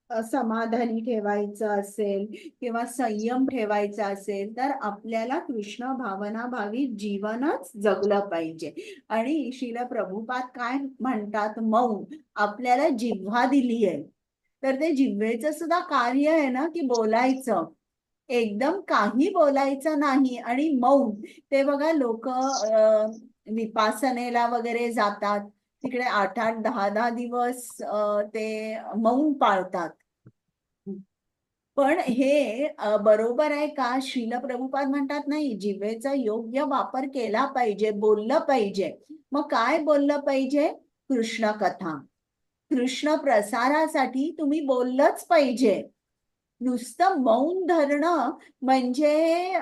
समाधानी ठेवायचं असेल किंवा संयम ठेवायचा असेल तर आपल्याला कृष्ण भावनाभावी जीवनच जगलं पाहिजे. आणि श्रील प्रभुपाद काय म्हणतात, मौन आपल्याला जिव्हा दिली आहे, तर ते जिव्हेचं सुद्धा कार्य आहे ना की बोलायचं, एकदम काही बोलायचं नाही. आणि मौन ते बघा लोक विपासनेला वगैरे जातात, तिकडे 8-8, 10-10 दिवस ते मौन पाळतात. पण हे बरोबर आहे का? श्रील प्रभुपाद म्हणतात नाही, जिभेचा योग्य वापर केला पाहिजे, बोललं पाहिजे. मग काय बोललं पाहिजे? कृष्ण कथा, कृष्ण प्रसारासाठी तुम्ही बोललंच पाहिजे. नुसतं मौन धरणं म्हणजे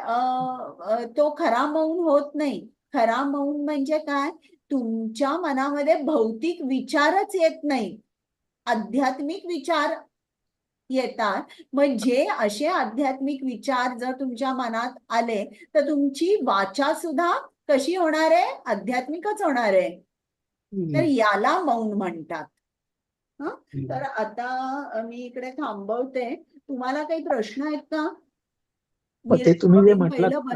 तो खरा मौन होत नाही. खरा मौन म्हणजे काय? तुमच्या मनामध्ये भौतिक विचारच येत नाही, आध्यात्मिक विचार येतात. म्हणजे असे आध्यात्मिक विचार जर तुमच्या मनात आले तर तुमची वाचा सुद्धा कशी होणार आहे? आध्यात्मिकच होणार आहे. तर याला मौन म्हणतात. तर आता मी इकडे थांबवते. तुम्हाला काही प्रश्न आहेत का? ते तुम्ही जे recording म्हटलात पहिलं बंद